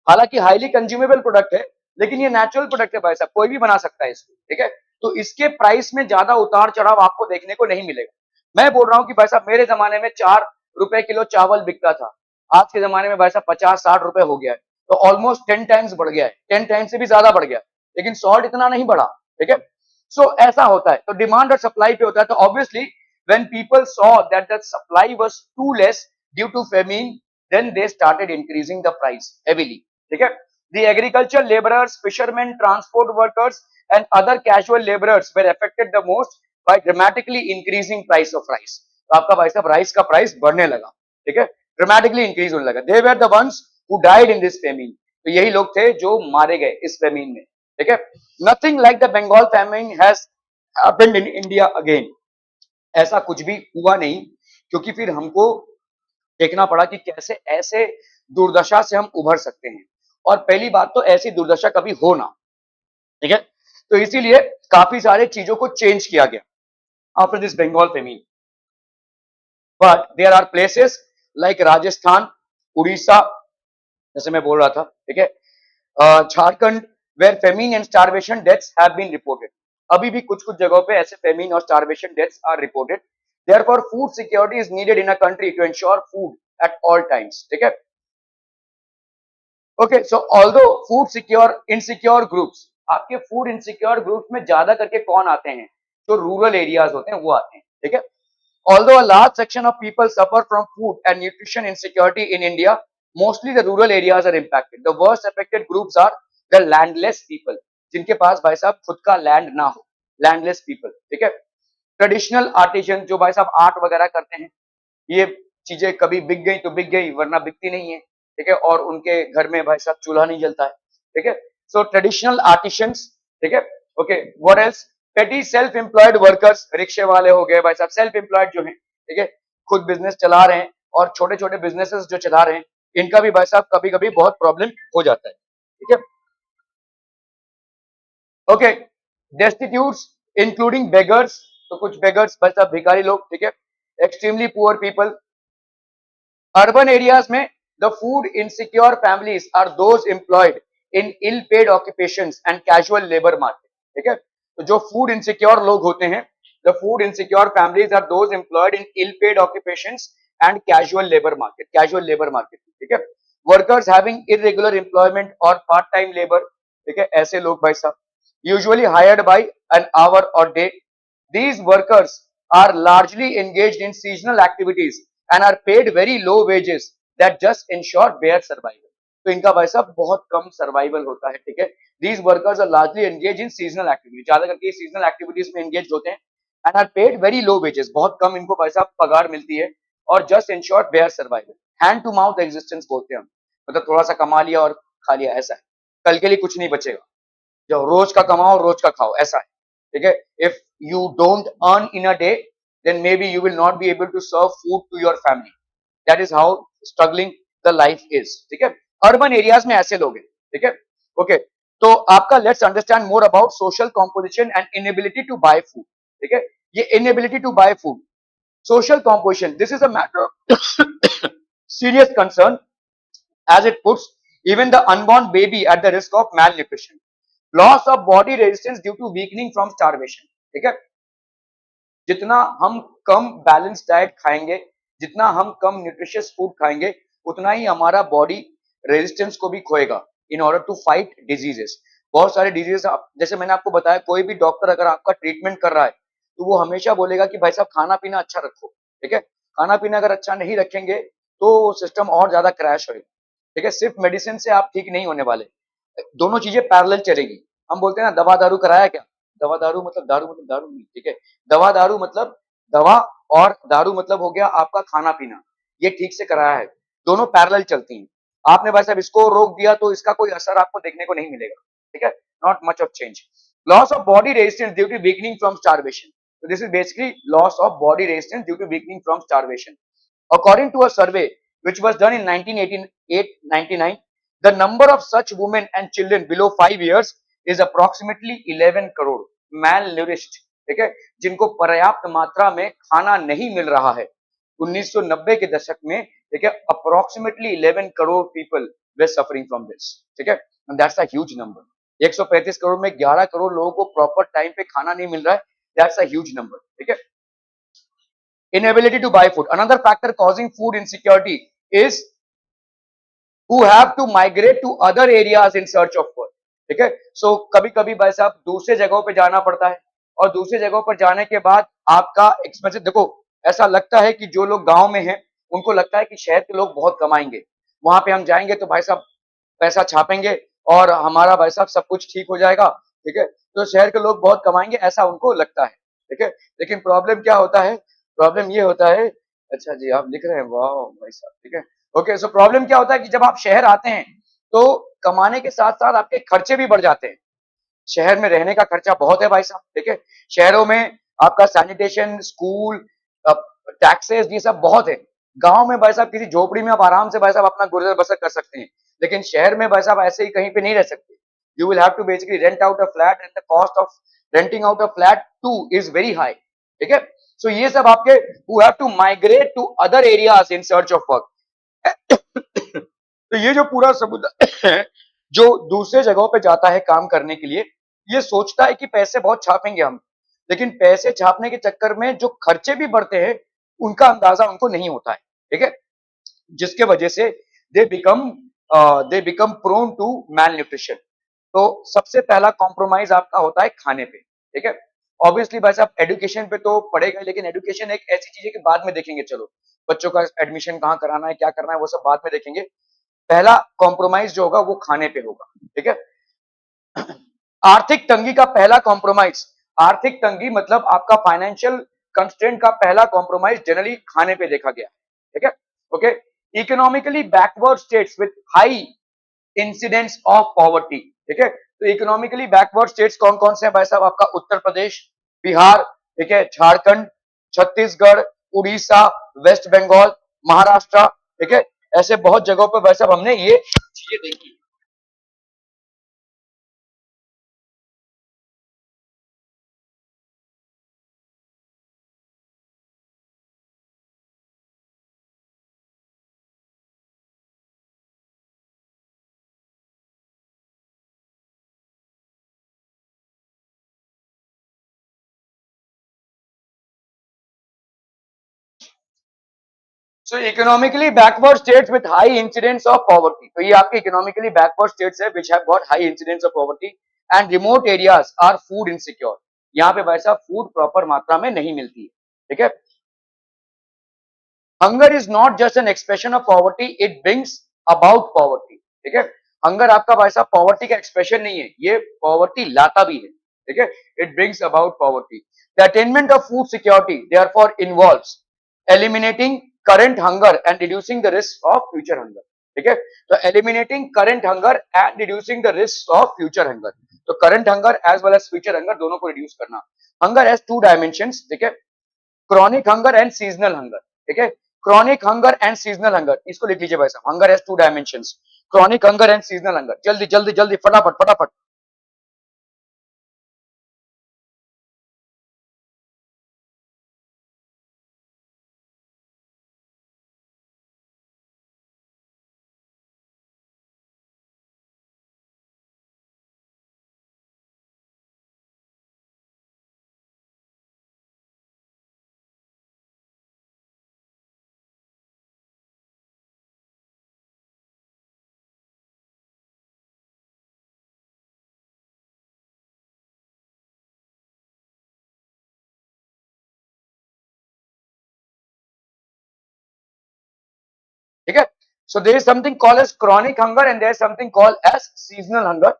हालांकि हाईली कंज्यूमेबल प्रोडक्ट है, लेकिन ये नेचुरल प्रोडक्ट है भाई साहब, कोई भी बना सकता है इसको, ठीक है। तो इसके प्राइस में ज्यादा उतार चढ़ाव आपको देखने को नहीं मिलेगा। मैं बोल रहा हूं कि भाई साहब मेरे जमाने में 4 रुपए किलो चावल बिकता था, आज के जमाने में भाई साहब 50-60 रुपए हो गया है, तो ऑलमोस्ट 10 टाइम्स बढ़ गया है, 10 टाइम्स से भी ज्यादा बढ़ गया है, लेकिन सॉल्ट इतना नहीं बढ़ा, ठीक है। सो ऐसा होता है, तो डिमांड और सप्लाई पे होता है। तो obviously when people saw that the supply was too less due to famine, then they started increasing the price heavily, ठीक है। The agricultural laborers, fishermen, transport workers and other casual laborers were affected the most by dramatically increasing price of rice। तो आपका भाई साहब rice का price बढ़ने लगा, ठीक है, ड्रामेटिकली इंक्रीज होने लगा। They were the ones who died in this famine। तो यही लोग थे जो मारे गए इस फेमीन में, ठीक है। Nothing like the Bengal famine has happened in India again। ऐसा कुछ भी हुआ नहीं, क्योंकि फिर हमको देखना पड़ा कि कैसे ऐसे दुर्दशा से हम उभर सकते हैं, और पहली बात तो ऐसी दुर्दशा कभी हो ना, ठीक है। तो इसीलिए काफी सारे चीजों को चेंज किया गया after this Bengal famine. But there are places like Rajasthan, Orissa, जैसे मैं बोल रहा था, ठीक है, Jharkhand, where famine and starvation deaths have been reported. अभी भी कुछ कुछ जगहों पे ऐसे फेमीन और starvation deaths are reported. Therefore food security is needed in a country to ensure food at all times, ठीक है। Okay, so although food secure insecure groups, आपके फूड इनसिक्योर ग्रुप्स में ज्यादा करके कौन आते हैं? जो रूरल एरियाज होते हैं वो आते हैं, ठीक है। Although a large section of people suffer from food and nutrition insecurity in India, mostly the rural areas are impacted. The worst affected groups are the landless people, जिनके पास भाई साहब खुद का लैंड ना हो, लैंडलेस पीपल, ठीक है। Traditional artesian, जो भाई साहब आर्ट वगैरह करते हैं, ये चीजें कभी बिक गई तो बिक गई, वरना बिकती नहीं है, ठीक है, और उनके घर में भाई साहब चूल्हा नहीं जलता है, ठीक है। सो ट्रेडिशनल आर्टिशंस, ठीक है, ओके, व्हाट एल्स, पेटी सेल्फ एम्प्लॉयड वर्कर्स, रिक्शे वाले हो गए भाई साहब, सेल्फ एम्प्लॉयड जो हैं, ठीक है, खुद बिजनेस चला रहे हैं, और छोटे छोटे बिजनेसेस जो चला रहे हैं, इनका भी भाई साहब कभी कभी बहुत प्रॉब्लम हो जाता है, ठीक है। ओके, डेस्टिट्यूट्स इंक्लूडिंग बेगर्स, तो कुछ बेगर्स भाई साहब भिखारी लोग, ठीक है, extremely poor people. Urban areas में the food insecure families are those employed in ill paid occupations and casual labour market, ठीक है। तो जो फूड इनसिक्योर लोग होते हैं, the food insecure families are those employed in ill paid occupations and casual labour market, casual labour market, ठीक है। Workers having irregular employment और पार्ट टाइम लेबर, ठीक है, ऐसे लोग भाई साहब usually hired by an hour और day. These workers are largely engaged in seasonal activities and are paid very low wages that just ensure bare survival। तो इनका भाई साहब बहुत कम सर्वाइवल होता है, ठीक है। These workers are largely engaged in seasonal activities, ज्यादा करके seasonal activities में engaged होते हैं, and are paid very low wages, बहुत कम इनको भाई साहब पगार मिलती है, और just ensure bare survival, hand to mouth existence बोलते हैं हम, मतलब थोड़ा सा कमा लिया और खा लिया, ऐसा है, कल के लिए कुछ नहीं बचेगा, जो रोज का कमाओ रोज का खाओ, ऐसा है, ठीक है। If you don't earn in a day, then may be you will not be able to serve food to your family, that is how struggling the life is, ठीक है। अर्बन एरियाज में ऐसे लोग हैं, ठीक है, ओके। तो आपका let's understand more about social composition and inability to buy food, ठीक है। ये inability to buy food, social composition, this is a matter serious concern as it puts Even the unborn baby at the risk of malnutrition. Loss of body resistance due to weakening from starvation. ठीक है, जितना हम कम balance diet खाएंगे, जितना हम कम nutritious food खाएंगे, उतना ही हमारा बॉडी रेजिस्टेंस को भी खोएगा in order to fight diseases. बहुत सारे डिजीजेस, जैसे मैंने आपको बताया, कोई भी डॉक्टर अगर आपका ट्रीटमेंट कर रहा है तो वो हमेशा बोलेगा कि भाई साहब खाना पीना अच्छा रखो। ठीक है, खाना पीना अगर अच्छा नहीं रखेंगे तो सिस्टम और ज्यादा क्रैश होगा। ठीक है, सिर्फ मेडिसिन से आप ठीक नहीं होने वाले, दोनों चीजें पैरेलल चलेगी। हम बोलते हैं ना दवा दारू कराया क्या, दवा दारू मतलब दारू नहीं। ठीक है, दवा दारू मतलब दवा, और दारू मतलब हो गया आपका खाना पीना, ये ठीक से कराया है, दोनों पैरेलल चलती हैं। आपने भाई साहब इसको रोक दिया तो इसका कोई असर आपको देखने को नहीं मिलेगा। ठीक है, not much of change. Loss of body resistance due to weakening from starvation. So this is basically loss of body resistance due to weakening from starvation. According to a survey which was done in 1988-99, the number of such women and children below 5 years is approximately 11 crore malnourished. ठीक है, जिनको पर्याप्त मात्रा में खाना नहीं मिल रहा है। 1990 के दशक में, ठीक है, approximately 11 crore people way suffering from this. ठीक है, that's a huge number. 135 crore में 11 करोड़ लोगों को प्रॉपर टाइम पे खाना नहीं मिल रहा है, दैट्स अ ह्यूज नंबर। ठीक है, inability to buy food. Another factor causing food insecurity is who have to migrate to other areas in search of food. ठीक है, सो कभी कभी भाई साहब दूसरे जगहों पे जाना पड़ता है, और दूसरे जगहों पर जाने के बाद आपका एक्सपेंसिव, देखो ऐसा लगता है कि जो लोग गांव में हैं उनको लगता है कि शहर के लोग बहुत कमाएंगे, वहां पे हम जाएंगे तो भाई साहब पैसा छापेंगे और हमारा भाई साहब सब कुछ ठीक हो जाएगा। ठीक है, तो शहर के लोग बहुत कमाएंगे ऐसा उनको लगता है। ठीक है, लेकिन प्रॉब्लम क्या होता है, प्रॉब्लम ये होता है, अच्छा जी आप लिख रहे हैं, वाह भाई साहब। ठीक है, ओके, सो प्रॉब्लम क्या होता है कि जब आप शहर आते हैं तो कमाने के साथ साथ आपके खर्चे भी बढ़ जाते हैं। शहर में रहने का खर्चा बहुत है भाई साहब। ठीक है, शहरों में आपका सैनिटेशन, स्कूल, टैक्सेस, ये सब बहुत है। गांव में भाई साहब किसी झोपड़ी में आप आराम से भाई साहब अपना गुजर बसर कर सकते हैं, लेकिन शहर में भाई साहब ऐसे ही कहीं पे नहीं रह सकते। You will have to basically rent out a flat and the cost of renting out a flat to is very high. ठीक है, सो ये सब आपके who have to migrate to other areas in search of work. तो ये जो पूरा समुदाय है जो दूसरे जगहों पे जाता है काम करने के लिए, ये सोचता है कि पैसे बहुत छापेंगे हम, लेकिन पैसे छापने के चक्कर में जो खर्चे भी बढ़ते हैं उनका अंदाजा उनको नहीं होता है। ठीक है, जिसके वजह से they become they become prone to malnutrition. तो सबसे पहला कॉम्प्रोमाइज आपका होता है खाने पे। ठीक है, ऑब्वियसली भाई साहब एजुकेशन पे तो पड़ेगा, लेकिन एजुकेशन एक ऐसी चीज है कि बाद में देखेंगे, चलो बच्चों का एडमिशन कहाँ कराना है, क्या करना है, वो सब बाद में देखेंगे। पहला कॉम्प्रोमाइज जो होगा वो खाने पे होगा। ठीक है, आर्थिक तंगी का पहला कॉम्प्रोमाइज, आर्थिक तंगी मतलब आपका फाइनेंशियल कंस्ट्रेंट का पहला कॉम्प्रोमाइज जनरली खाने पे देखा गया। ठीक है, okay, economically backward states with high incidence of poverty. ठीक है, तो इकोनॉमिकली बैकवर्ड स्टेट्स कौन कौन से हैं भाई साहब, आपका उत्तर प्रदेश, बिहार, ठीक है, झारखंड, छत्तीसगढ़, उड़ीसा, वेस्ट बंगाल, महाराष्ट्र। ठीक है, ऐसे बहुत जगहों पर भाई साहब हमने ये चीजें देखी। So economically backward states with high incidence of poverty, तो ये आपके इकोनॉमिकली बैकवर्ड स्टेट्स है which have got high incidence of poverty and remote areas are food insecure. यहाँ पे भाई साहब फूड प्रॉपर मात्रा में नहीं मिलती है। ठीक है, hunger is not just an expression of poverty, it brings about poverty. ठीक है, हंगर आपका भाई साहब पॉवर्टी का एक्सप्रेशन नहीं है, ये पॉवर्टी लाता भी है। ठीक है, it brings about poverty. The attainment of food security therefore involves eliminating current hunger and reducing the risk of future hunger. ठीक है, तो eliminating current hunger and reducing the risk of future hunger, तो current hunger as well as future hunger दोनों को reduce करना। Hunger has two dimensions. ठीक है, chronic hunger and seasonal hunger. ठीक है, chronic hunger and seasonal hunger, इसको लिख लीजिए भाई साहब, hunger has two dimensions, chronic hunger and seasonal hunger. जल्दी जल्दी जल्दी फटाफट फटाफट। So there is something called as chronic hunger and there is something called as seasonal hunger.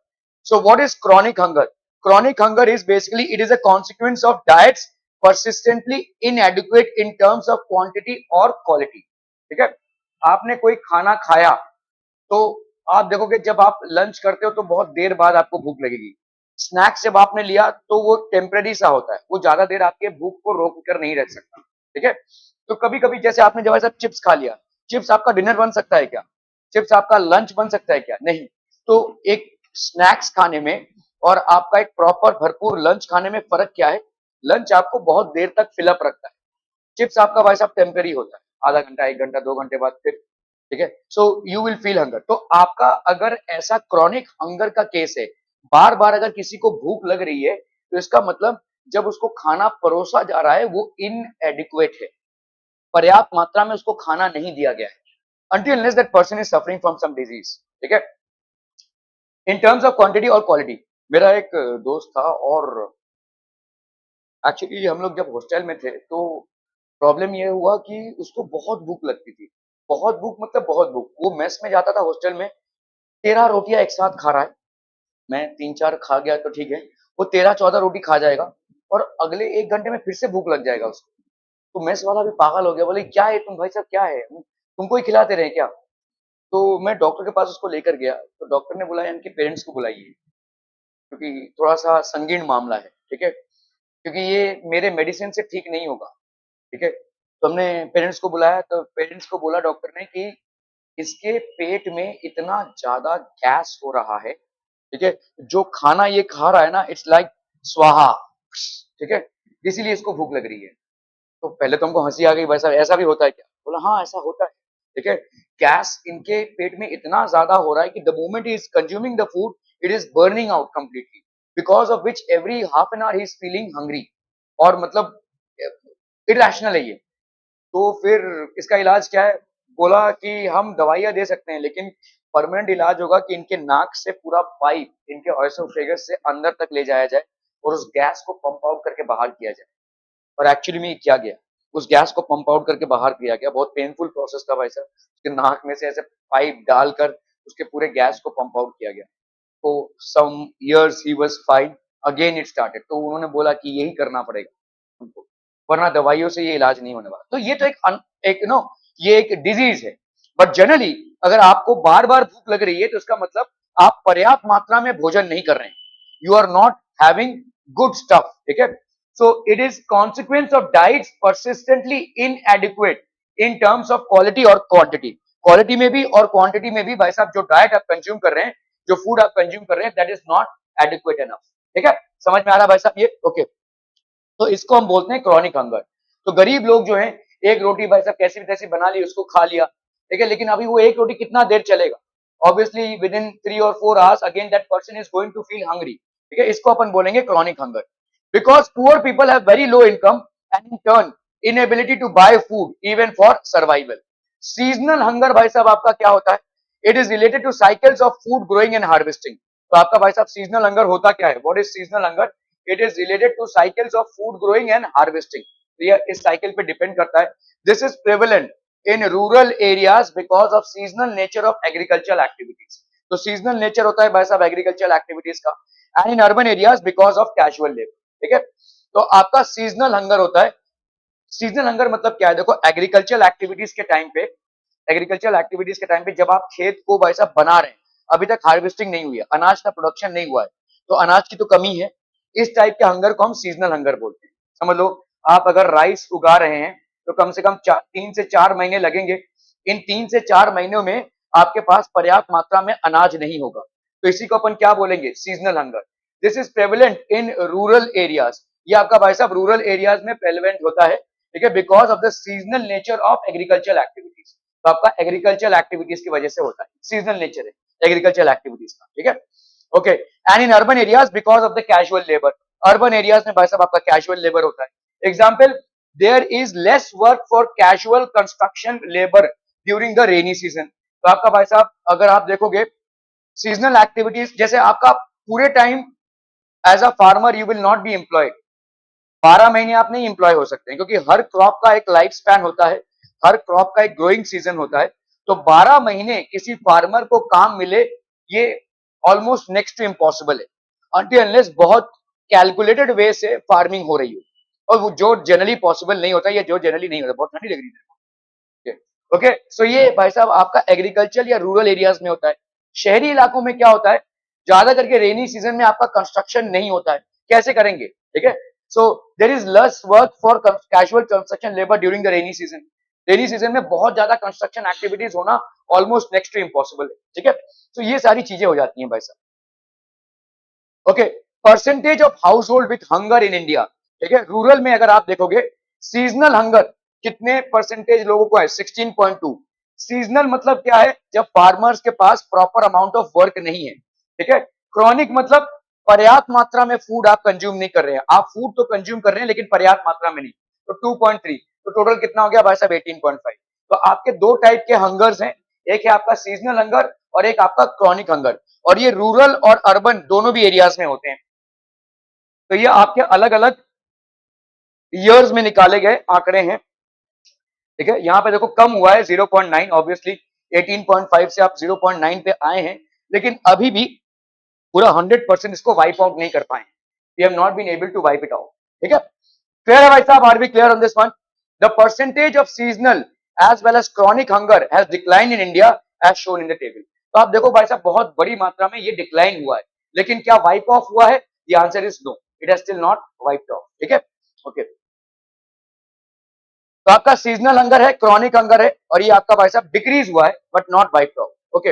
So what is chronic hunger? Chronic hunger is basically it is a consequence of diets persistently inadequate in terms of quantity or quality. ठीक है, आपने कोई खाना खाया तो आप देखोगे जब आप लंच करते हो तो बहुत देर बाद आपको भूख लगेगी। स्नैक्स जब आपने लिया तो वो टेम्परेरी सा होता है, वो ज्यादा देर आपके भूख को रोक कर नहीं रख सकता। ठीक है, तो कभी कभी जैसे आपने जब ऐसा चिप्स खा लिया, चिप्स आपका डिनर बन सकता है क्या? चिप्स आपका लंच बन सकता है क्या? नहीं। तो एक स्नैक्स खाने में और आपका एक प्रॉपर भरपूर लंच खाने में फर्क क्या है? लंच आपको बहुत देर तक फिलअप रखता है, चिप्स आपका भाई साहब टेम्परेरी होता है, आधा घंटा, 1 घंटा, 2 घंटे बाद फिर। ठीक है, so you will feel hunger. तो आपका अगर ऐसा क्रॉनिक हंगर का केस है, बार बार अगर किसी को भूख लग रही है तो इसका मतलब जब उसको खाना परोसा जा रहा है वो इनएडिक्वेट है, पर्याप्त मात्रा में उसको खाना नहीं दिया गया है, until unless that person is suffering from some disease। ठीक है, इन टर्म्स ऑफ क्वांटिटी और क्वालिटी, मेरा एक दोस्त था और एक्चुअली हम लोग जब हॉस्टल में थे तो प्रॉब्लम ये हुआ कि उसको बहुत भूख लगती थी, बहुत भूख मतलब बहुत भूख। वो मेस में जाता था हॉस्टल में, 13 रोटियां एक साथ खा रहा है, मैं 3-4 खा गया तो ठीक है, वो 13-14 रोटी खा जाएगा और अगले 1 घंटे में फिर से भूख लग जाएगा उसको। तो मेस वाला भी पागल हो गया, बोले क्या है तुम भाई साहब, क्या है तुमको ही खिलाते रहे क्या? तो मैं डॉक्टर के पास उसको लेकर गया तो डॉक्टर ने बोला इनके पेरेंट्स को बुलाइए क्योंकि थोड़ा सा संगीन मामला है। ठीक है, क्योंकि ये मेरे मेडिसिन से ठीक नहीं होगा। ठीक है, तो हमने पेरेंट्स को बुलाया तो पेरेंट्स को बोला डॉक्टर ने कि इसके पेट में इतना ज्यादा गैस हो रहा है, ठीक है, जो खाना ये खा रहा है ना इट्स लाइक स्वाहा। ठीक है, इसीलिए इसको भूख लग रही है। तो पहले तो हमको हंसी आ गई, भाई साहब ऐसा भी होता है क्या? बोला हाँ ऐसा होता है। ठीक है, गैस इनके पेट में इतना ज्यादा हो रहा है कि the moment he is consuming the food it is burning out completely, because of which every half an hour he is feeling hungry. और मतलब इरेशनल है ये। तो फिर इसका इलाज क्या है? बोला कि हम दवाइयां दे सकते हैं लेकिन परमानेंट इलाज होगा कि इनके नाक से पूरा पाइप इनके ऑयसोफेगस से अंदर तक ले जाया जाए और उस गैस को पंप आउट करके बाहर किया जाए। और एक्चुअली में किया गया, उस गैस को पंप आउट करके बाहर किया गया। बहुत पेनफुल प्रोसेस था भाई साहब, उसके नाक में से ऐसे पाइप डालकर उसके पूरे गैस को पंप आउट किया गया। तो some years he was fine, again it started. तो उन्होंने बोला कि यही करना पड़ेगा उनको, वरना दवाइयों से ये इलाज नहीं होने वाला। तो ये तो एक ये एक डिजीज है। बट जनरली अगर आपको बार बार भूख लग रही है तो इसका मतलब आप पर्याप्त मात्रा में भोजन नहीं कर रहे हैं, you are not having good stuff. ठीक है, so it is consequence of diets persistently inadequate in terms of quality और quantity। क्वालिटी में भी और क्वांटिटी में भी भाई साहब जो डाइट आप कंज्यूम कर रहे हैं, जो फूड आप कंज्यूम कर रहे हैं, that is not adequate enough. ठीक है, समझ में आ रहा है भाई साहब ये? ओके, तो इसको हम बोलते हैं क्रॉनिक हंगर। तो गरीब लोग जो हैं, एक रोटी भाई साहब कैसी भी तैसी बना ली, उसको खा लिया, ठीक है, लेकिन अभी वो एक रोटी कितना देर चलेगा? ऑब्वियसली विद इन 3 और 4 hours again that person is going to feel hungry. ठीक है, इसको अपन बोलेंगे chronic hunger. Because poor people have very low income and in turn inability to buy food even for survival. Seasonal hunger भाई साहब आपका क्या होता है? It is related to cycles of food growing and harvesting. तो आपका भाई साहब सीजनल हंगर होता क्या है? What is seasonal hunger? It is related to cycles of food growing and harvesting. ये इस साइकिल पे डिपेंड करता है। This is prevalent in rural areas because of seasonal nature of agricultural activities. तो seasonal nature होता है भाई साहब एग्रीकल्चरल एक्टिविटीज का, and in urban areas because of casual labour. ठीक है, तो आपका सीजनल हंगर होता है। सीजनल हंगर मतलब क्या है? देखो एग्रीकल्चरल एक्टिविटीज के टाइम पे, एग्रीकल्चरल एक्टिविटीज के टाइम पे जब आप खेत को भाई साहब बना रहे हैं, अभी तक हार्वेस्टिंग नहीं हुई है, अनाज का प्रोडक्शन नहीं हुआ है, तो अनाज की तो कमी है, इस टाइप के हंगर को हम सीजनल हंगर बोलते हैं। समझ लो, आप अगर राइस उगा रहे हैं तो कम से कम 3 से 4 महीने लगेंगे। इन 3 से 4 महीनों में आपके पास पर्याप्त मात्रा में अनाज नहीं होगा, तो इसी को अपन क्या बोलेंगे? Seasonal hunger. This is prevalent in rural areas. ये आपका भाई साहब रूरल एरियाज में प्रेवलेंट होता है। ठीक है, because of the seasonal nature of agricultural activities. तो आपका एग्रीकल्चरल एक्टिविटीज की वजह से होता है, सीजनल नेचर है एग्रीकल्चरल एक्टिविटीज का। ठीक है, okay, and in urban areas because of the casual labour. Urban areas में भाई साहब आपका कैजुअल लेबर होता है। Example, there is less work for casual construction labour during the rainy season. तो आपका भाई साहब अगर आप देखोगे सीजनल एक्टिविटीज, जैसे आपका पूरे time as a farmer you will not be employed, 12 महीने आप नहीं एम्प्लॉय हो सकते हैं, क्योंकि हर क्रॉप का एक लाइफ स्पैन होता है, हर क्रॉप का एक ग्रोइंग सीजन होता है। तो 12 महीने किसी फार्मर को काम मिले, ये ऑलमोस्ट नेक्स्ट टू इम्पॉसिबल है, अनटिल अनलेस बहुत कैलकुलेटेड वे से फार्मिंग हो रही हो, और वो जो जनरली पॉसिबल नहीं होता, या जो जनरली नहीं होता, बहुत ठंडी लग रही है। ओके, सो ये भाई साहब आपका एग्रीकल्चर या रूरल एरियाज में होता है। शहरी इलाकों में क्या होता है, ज्यादा करके रेनी सीजन में आपका कंस्ट्रक्शन नहीं होता है, कैसे करेंगे, ठीक है। So there is less work for casual construction labour during the rainy season. Rainy season में बहुत ज्यादा कंस्ट्रक्शन एक्टिविटीज होना ऑलमोस्ट नेक्स्ट टू इम्पॉसिबल है, ठीक है। तो ये सारी चीजें हो जाती हैं भाई साहब। Okay, percentage of house hold with hunger in India, ठीक है। रूरल में अगर आप देखोगे सीजनल हंगर कितने परसेंटेज लोगों को है, 16.2। सीजनल मतलब क्या है, जब फार्मर्स के पास प्रॉपर अमाउंट ऑफ वर्क नहीं है, ठीक है। क्रॉनिक मतलब पर्याप्त मात्रा में फूड आप कंज्यूम नहीं कर रहे हैं, आप फूड तो कंज्यूम कर रहे हैं लेकिन पर्याप्त मात्रा में नहीं, तो 2.3। तो टोटल कितना हो गया भाई साहब, 18.5। तो आपके दो टाइप के हंगर्स हैं, एक है आपका सीजनल हंगर और एक आपका क्रॉनिक हंगर, और ये रूरल और अर्बन दोनों भी एरियाज में होते हैं। तो ये आपके अलग अलग ईयर्स में निकाले गए आंकड़े हैं, ठीक है। यहां पे देखो कम हुआ है 0.9, ऑब्वियसली 18.5 से आप 0.9 पे आए हैं, लेकिन अभी भी पूरा 100% इसको वाइप आउट नहीं कर पाए। We have not been able to wipe it out, ठीक है। क्लियर है भाई साहब, are we clear on this one? The percentage of seasonal as well as chronic hunger has decline in India as shown in the table. तो आप देखो भाई साहब बहुत बड़ी मात्रा में ये डिक्लाइन हुआ है, लेकिन क्या वाइप ऑफ हुआ है? The answer is no, it has still not wiped off, ठीक है। ओके, तो आपका सीजनल हंगर है, क्रॉनिक हंगर है, और ये आपका भाई साहब डिक्रीज हुआ है but not wiped off. Okay,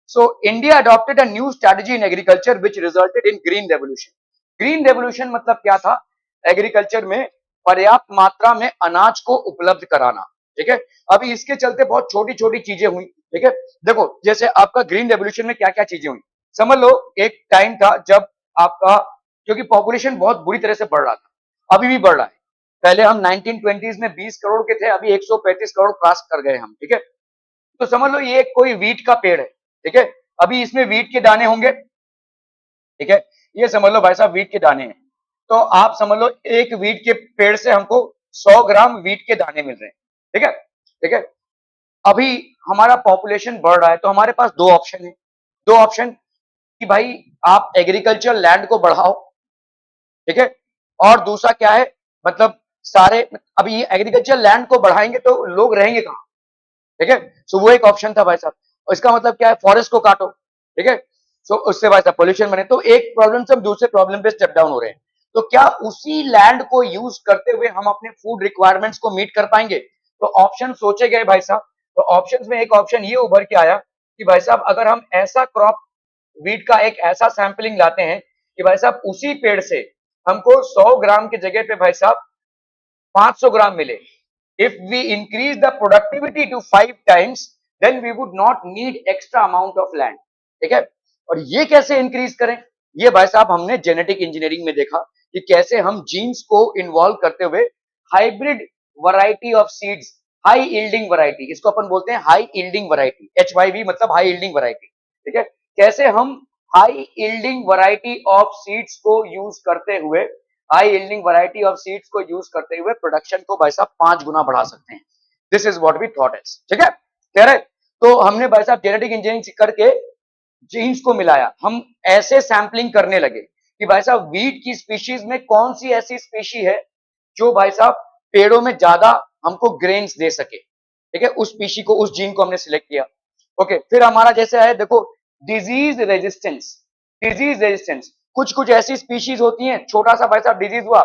so India adopted a new strategy in agriculture which resulted in green revolution. Green revolution मतलब क्या था, एग्रीकल्चर में पर्याप्त मात्रा में अनाज को उपलब्ध कराना, ठीक है। अभी इसके चलते बहुत छोटी छोटी चीजें हुई, ठीक है। देखो जैसे आपका ग्रीन रेवोल्यूशन में क्या क्या चीजें हुई, समझ लो एक टाइम था जब आपका, क्योंकि पॉपुलेशन बहुत बुरी तरह से बढ़ रहा था, अभी भी बढ़ रहा है। पहले हम 1920s में 20 करोड़ के थे, अभी 135 करोड़ क्रॉस कर गए हम, ठीक है। तो समझ लो ये कोई वीट का पेड़ है, ठीक है। अभी इसमें वीट के दाने होंगे, ठीक है। ये समझ लो भाई साहब वीट के दाने हैं, तो आप समझ लो एक वीट के पेड़ से हमको 100 ग्राम वीट के दाने मिल रहे हैं, ठीक है, ठीक है। अभी हमारा पॉपुलेशन बढ़ रहा है, तो हमारे पास दो ऑप्शन है, दो ऑप्शन कि भाई आप एग्रीकल्चर लैंड को बढ़ाओ, ठीक है, और दूसरा क्या है, मतलब सारे, अभी ये एग्रीकल्चर लैंड को बढ़ाएंगे तो लोग रहेंगे कहां, ठीक है। सो वो एक ऑप्शन था भाई साहब, और इसका मतलब क्या है, फॉरेस्ट को काटो, ठीक है। सो उससे भाई साहब पोल्यूशन बने, तो एक प्रॉब्लम से हम दूसरे प्रॉब्लम पे स्टेप डाउन हो रहे हैं। तो क्या उसी लैंड को यूज करते हुए हम अपने फूड रिक्वायरमेंट्स को मीट कर पाएंगे? तो ऑप्शन सोचे गए भाई साहब, तो ऑप्शंस में एक ऑप्शन ये उभर के आया कि भाई साहब अगर हम ऐसा क्रॉप, वीट का एक ऐसा सैंपलिंग लाते हैं कि भाई साहब उसी पेड़ से हमको 100 ग्राम की जगह पे भाई साहब 500 ग्राम मिले, if we increase the productivity to 5 times then we would not need extra amount of land, ठीक है। और ये कैसे इंक्रीज करें, ये भाई साहब हमने जेनेटिक इंजीनियरिंग में देखा कि कैसे हम जीन्स को इन्वॉल्व करते हुए hybrid variety of seeds, high yielding variety, इसको अपन बोलते हैं हाई यील्डिंग वैरायटी, HYV मतलब हाई यील्डिंग वैरायटी, ठीक है। कैसे हम high yielding variety of seeds को यूज करते हुए, high yielding variety of seeds को यूज करते हुए प्रोडक्शन को भाई साहब 5 गुना बढ़ा सकते हैं। This is what we thought is, ठीक है, क्लियर है। तो हमने भाई साहब जेनेटिक इंजीनियरिंग करके जीन्स को मिलाया, हम ऐसे सैंपलिंग करने लगे कि भाई साहब वीट की स्पीशीज में कौन सी ऐसी स्पीशी है जो भाई साहब पेड़ों में ज्यादा हमको ग्रेन्स दे सके, ठीक है। उस स्पीशी को, उस जीन को हमने सिलेक्ट किया। ओके, फिर हमारा जैसे है देखो डिजीज रेजिस्टेंस, डिजीज रेजिस्टेंस, कुछ कुछ ऐसी स्पीशीज होती हैं, छोटा सा भाई साहब डिजीज हुआ,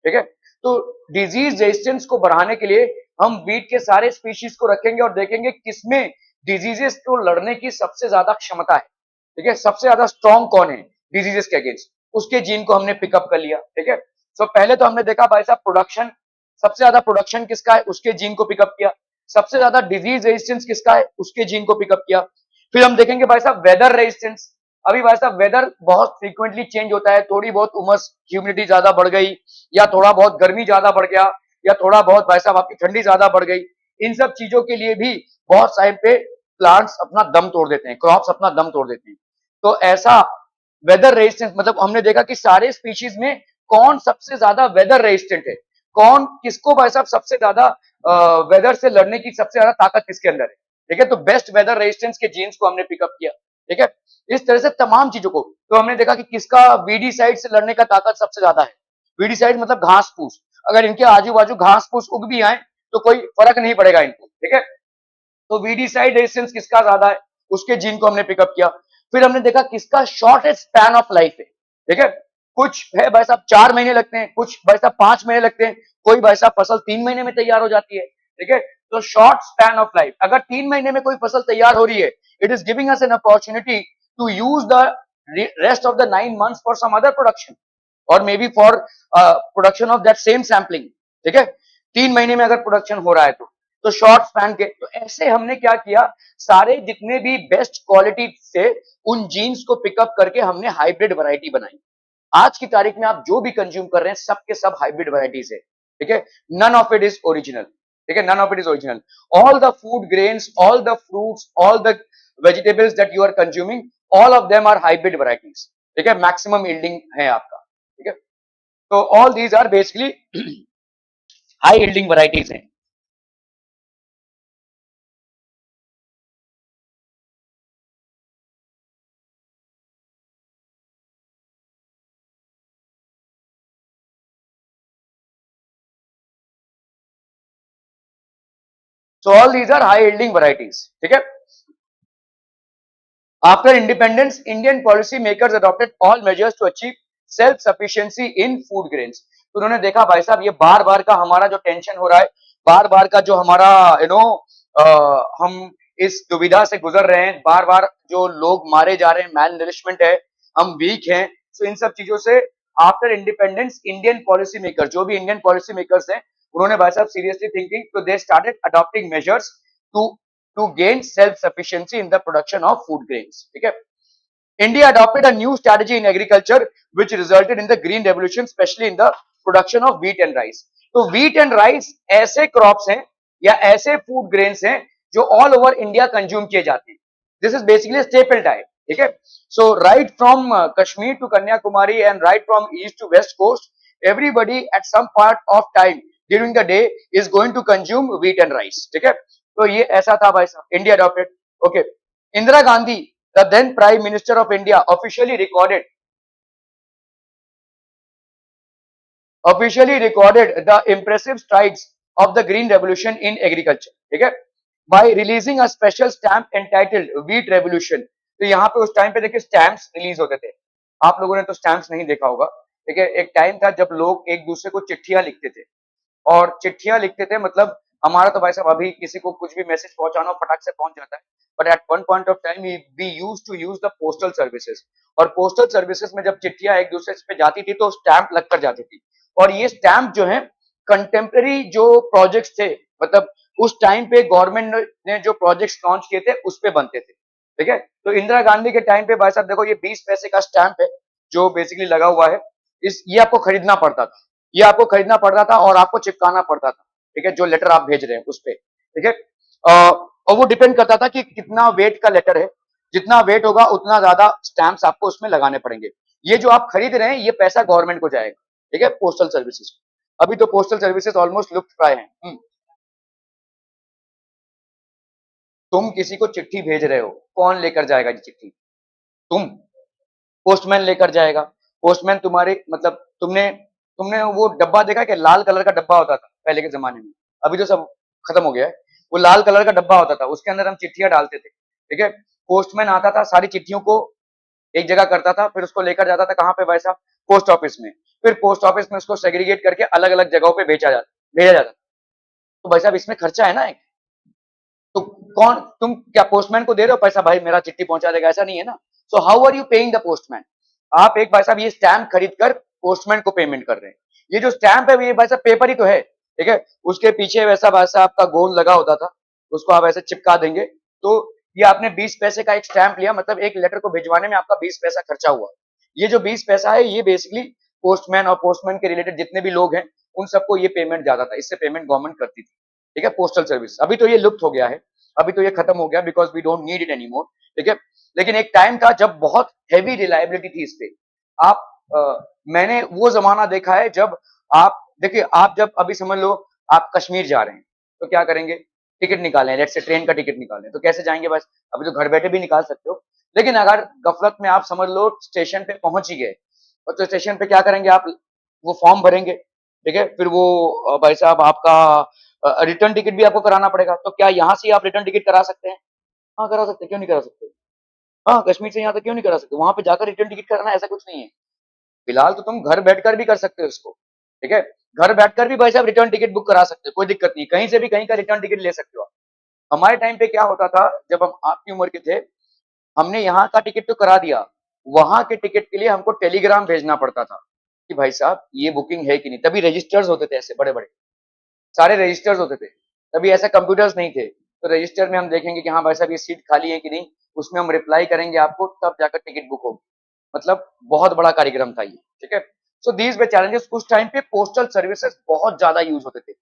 ठीक है। तो डिजीज रेजिस्टेंस को बढ़ाने के लिए हम वीट के सारे स्पीशीज को रखेंगे और देखेंगे किसमें डिजीजेस को लड़ने की सबसे ज्यादा क्षमता है, ठीक है, सबसे ज्यादा स्ट्रॉन्ग कौन है डिजीजेस के अगेंस्ट, उसके जीन को हमने पिकअप कर लिया, ठीक है। सो पहले तो हमने देखा भाई साहब प्रोडक्शन, सबसे ज्यादा प्रोडक्शन किसका है, उसके जीन को पिकअप किया। सबसे ज्यादा डिजीज रेजिस्टेंस किसका है, उसके जीन को पिकअप किया। फिर हम देखेंगे भाई साहब वेदर रेजिस्टेंस, अभी भाई साहब वेदर बहुत फ्रीक्वेंटली चेंज होता है, थोड़ी बहुत उमस ह्यूमिडिटी ज्यादा बढ़ गई, या थोड़ा बहुत गर्मी ज्यादा बढ़ गया, या थोड़ा बहुत भाई साहब आपकी ठंडी ज्यादा बढ़ गई, इन सब चीजों के लिए भी बहुत टाइम पे प्लांट्स अपना दम तोड़ देते हैं, क्रॉप्स अपना दम तोड़ देते हैं। तो ऐसा वेदर रेजिस्टेंस मतलब हमने देखा कि सारे स्पीशीज में कौन सबसे ज्यादा वेदर रेजिस्टेंट है, कौन किसको भाई साहब सबसे ज्यादा वेदर से लड़ने की सबसे ज्यादा ताकत किसके अंदर है, ठीक है, तो बेस्ट वेदर रेजिस्टेंस के जीन्स को हमने पिकअप किया, ठीक है। इस तरह से तमाम चीजों को, तो हमने देखा कि किसका वीडीसाइड से लड़ने का ताकत सबसे ज्यादा है। वीडीसाइड मतलब घास फूस, अगर इनके आजू बाजू घास फूस उग भी आए तो कोई फर्क नहीं पड़ेगा इनको, ठीक है। तो वीडीसाइड रेजिस्टेंस किसका ज्यादा है, उसके जीन को हमने पिकअप किया। फिर हमने देखा किसका शॉर्टेस्ट स्पैन ऑफ लाइफ है, ठीक है। कुछ है भाई साहब 4 महीने लगते हैं, कुछ भाई साहब 5 महीने लगते हैं, कोई भाई साहब फसल 3 महीने में तैयार हो जाती है, ठीक है। तो शॉर्ट स्पैन ऑफ लाइफ, अगर 3 महीने में कोई फसल तैयार हो रही है, it is giving us an opportunity to use the rest of the 9 months for some other production और maybe for production of that same sampling, ठीक है। 3 महीने में अगर प्रोडक्शन हो रहा है तो शॉर्ट स्पैन के, तो ऐसे हमने क्या किया, सारे जितने भी बेस्ट क्वालिटी थे उन जीन्स को पिकअप करके हमने हाइब्रिड वैरायटी बनाई। आज की तारीख में आप जो भी कंज्यूम कर रहे हैं सब के सब हाइब्रिड वैरायटीज है, ठीक है। None of it is original, ठीक है, none of it is original. All the food grains, all the fruits, all the vegetables that you are consuming, all of them are hybrid varieties, ठीक है। Maximum yielding है आपका, ठीक है। तो all these are basically high yielding varieties हैं। So all these are high yielding varieties, ठीक है। After independence, Indian policy makers adopted all measures to achieve self sufficiency in food grains. तो उन्होंने देखा भाई साहब ये बार बार का हमारा जो टेंशन हो रहा है, बार बार का जो हमारा हम इस दुविधा से गुजर रहे हैं, बार बार जो लोग मारे जा रहे हैं, मैल नरिशमेंट है, हम वीक हैं, तो इन सब चीजों से after independence Indian policy maker, जो भी इंडियन पॉलिसी मेकर्स हैं, उन्होंने भाई साहब सीरियसली थिंकिंग, तो they started adopting measures to gain self-sufficiency in the production of food grains. ठीक है। India adopted a new strategy in agriculture which resulted in the green revolution, especially in the production of wheat and rice. तो wheat and rice ऐसे crops हैं या ऐसे food grains हैं जो all over India consume किए जाते हैं. This is basically a staple diet. ठीक है। So right from Kashmir to Kanyakumari and right from east to west coast, everybody at some part of time during the day is going to consume wheat and rice. ठीक है। तो ये ऐसा था भाई साहब, India adopted, okay. Indira Gandhi, the then prime minister of India, officially recorded the impressive strides of the green revolution in agriculture, ठीक है, by releasing a special stamp entitled wheat revolution. तो यहाँ पे उस टाइम पे देखिए स्टैम्प्स रिलीज होते थे, आप लोगों ने तो स्टैम्प्स नहीं देखा होगा, ठीक है। एक टाइम था जब लोग एक दूसरे को चिट्ठियां लिखते थे, और चिट्ठियां लिखते थे, मतलब हमारा तो भाई साहब अभी किसी को कुछ भी मैसेज पहुंचाना हो फटाक से पहुंच जाता है, but at one point of time we use to use the postal services, और पोस्टल सर्विसेज में जब चिट्ठियां एक दूसरे पे जाती थी तो स्टैंप लगकर जाती थी, और ये स्टैंप जो है कंटेम्प्रेरी जो प्रोजेक्ट्स थे, मतलब उस टाइम पे गवर्नमेंट ने जो प्रोजेक्ट्स लॉन्च किए थे उस पे बनते थे, ठीक है। तो इंदिरा गांधी के टाइम पे भाई साहब देखो ये 20 पैसे का स्टैंप है जो बेसिकली लगा हुआ है, इस ये आपको खरीदना पड़ता था, ये आपको खरीदना पड़ता था और आपको चिपकाना पड़ता था, ठीक है, जो लेटर आप भेज रहे हैं उस पे, ठीक है। और वो डिपेंड करता था कि कितना वेट का लेटर है, जितना वेट होगा उतना ज्यादा स्टैंप्स आपको उसमें लगाने पड़ेंगे। ये जो आप खरीद रहे हैं ये पैसा गवर्नमेंट को जाएगा, ठीक है, पोस्टल सर्विसेज। अभी तो पोस्टल सर्विसेज ऑलमोस्ट लुप्त प्राय हैं। तुम किसी को चिट्ठी भेज रहे हो, कौन लेकर जाएगा ये चिट्ठी? तुम। पोस्टमैन लेकर जाएगा। पोस्टमैन तुम्हारे मतलब तुमने तुमने वो डब्बा देखा कि लाल कलर का डब्बा होता था पहले के जमाने में, अभी तो सब खत्म हो गया है। वो लाल कलर का डब्बा होता था, उसके अंदर हम चिट्ठियां डालते थे, ठीक है। पोस्टमैन आता था, सारी चिट्ठियों को एक जगह करता था, फिर उसको लेकर जाता था कहाँ पे भाई साहब? पोस्ट ऑफिस में। फिर पोस्ट ऑफिस में उसको सेग्रीगेट करके अलग अलग जगहों पे भेजा जाता। तो भाई साहब इसमें खर्चा है ना एक, तो कौन, तुम क्या पोस्टमैन को दे रहे हो पैसा, भाई मेरा चिट्ठी पहुंचा देगा? ऐसा नहीं है ना। So how are you paying the postman? आप एक भाई साहब ये स्टैंप खरीद कर पोस्टमैन को पेमेंट कर रहे हैं। ये जो स्टैंप है ये भाई साहब पेपर ही तो है, ठीक है। उसके पीछे वैसा वैसा आपका गोल लगा होता था, उसको आप ऐसे चिपका देंगे, तो ये आपने 20 पैसे का एक स्टैंप लिया, मतलब एक लेटर को भिजवाने में आपका 20 पैसा खर्चा हुआ। ये जो 20 पैसा है ये बेसिकली पोस्टमैन और पोस्टमैन के रिलेटेड जितने भी लोग हैं उन सबको ये पेमेंट जाता था, इससे पेमेंट गवर्नमेंट करती थी, ठीक है, पोस्टल सर्विस। अभी तो ये लुप्त हो गया है, अभी तो ये खत्म हो गया, because we don't need it anymore, ठीक है। लेकिन एक टाइम था जब बहुत हैवी रिलायबिलिटी थी इस पे। आप मैंने वो जमाना देखा है जब आप देखिए, आप जब अभी समझ लो आप कश्मीर जा रहे हैं तो क्या करेंगे? टिकट निकालें, लेट्स से ट्रेन का टिकट निकालें, तो कैसे जाएंगे? बस अभी तो घर बैठे भी निकाल सकते हो, लेकिन अगर गफलत में आप समझ लो स्टेशन पे पहुंच ही गए, और तो स्टेशन पे क्या करेंगे आप? वो फॉर्म भरेंगे, ठीक है, फिर वो भाई साहब आपका रिटर्न टिकट भी आपको कराना पड़ेगा। तो क्या यहाँ से आप रिटर्न टिकट करा सकते हैं? हाँ करा सकते हैं, क्यों नहीं करा सकते? हाँ, कश्मीर से यहाँ तक क्यों नहीं करा सकते? वहां पे जाकर रिटर्न टिकट कराना ऐसा कुछ नहीं है। फिलहाल तो तुम घर बैठकर भी कर सकते हो इसको, ठीक है, घर बैठकर भी भाई साहब रिटर्न टिकट बुक करा सकते हो, कोई दिक्कत नहीं, कहीं से भी कहीं का रिटर्न टिकट ले सकते हो आप। हमारे टाइम पे क्या होता था, जब हम आपकी उम्र के थे, हमने यहाँ का टिकट तो करा दिया, वहां के टिकट के लिए हमको टेलीग्राम भेजना पड़ता था कि भाई साहब ये बुकिंग है कि नहीं। तभी रजिस्टर्स होते थे, ऐसे बड़े बड़े सारे रजिस्टर्स होते थे, तभी ऐसे कंप्यूटर्स नहीं थे। तो रजिस्टर में हम देखेंगे कि हाँ भाई साहब ये सीट खाली है कि नहीं, उसमें हम रिप्लाई करेंगे आपको, तब जाकर टिकट बुक होगी। मतलब बहुत बड़ा कार्यक्रम था ये, ठीक है। So these way challenges. उस टाइम पे पोस्टल सर्विसेज बहुत ज्यादा यूज होते थे।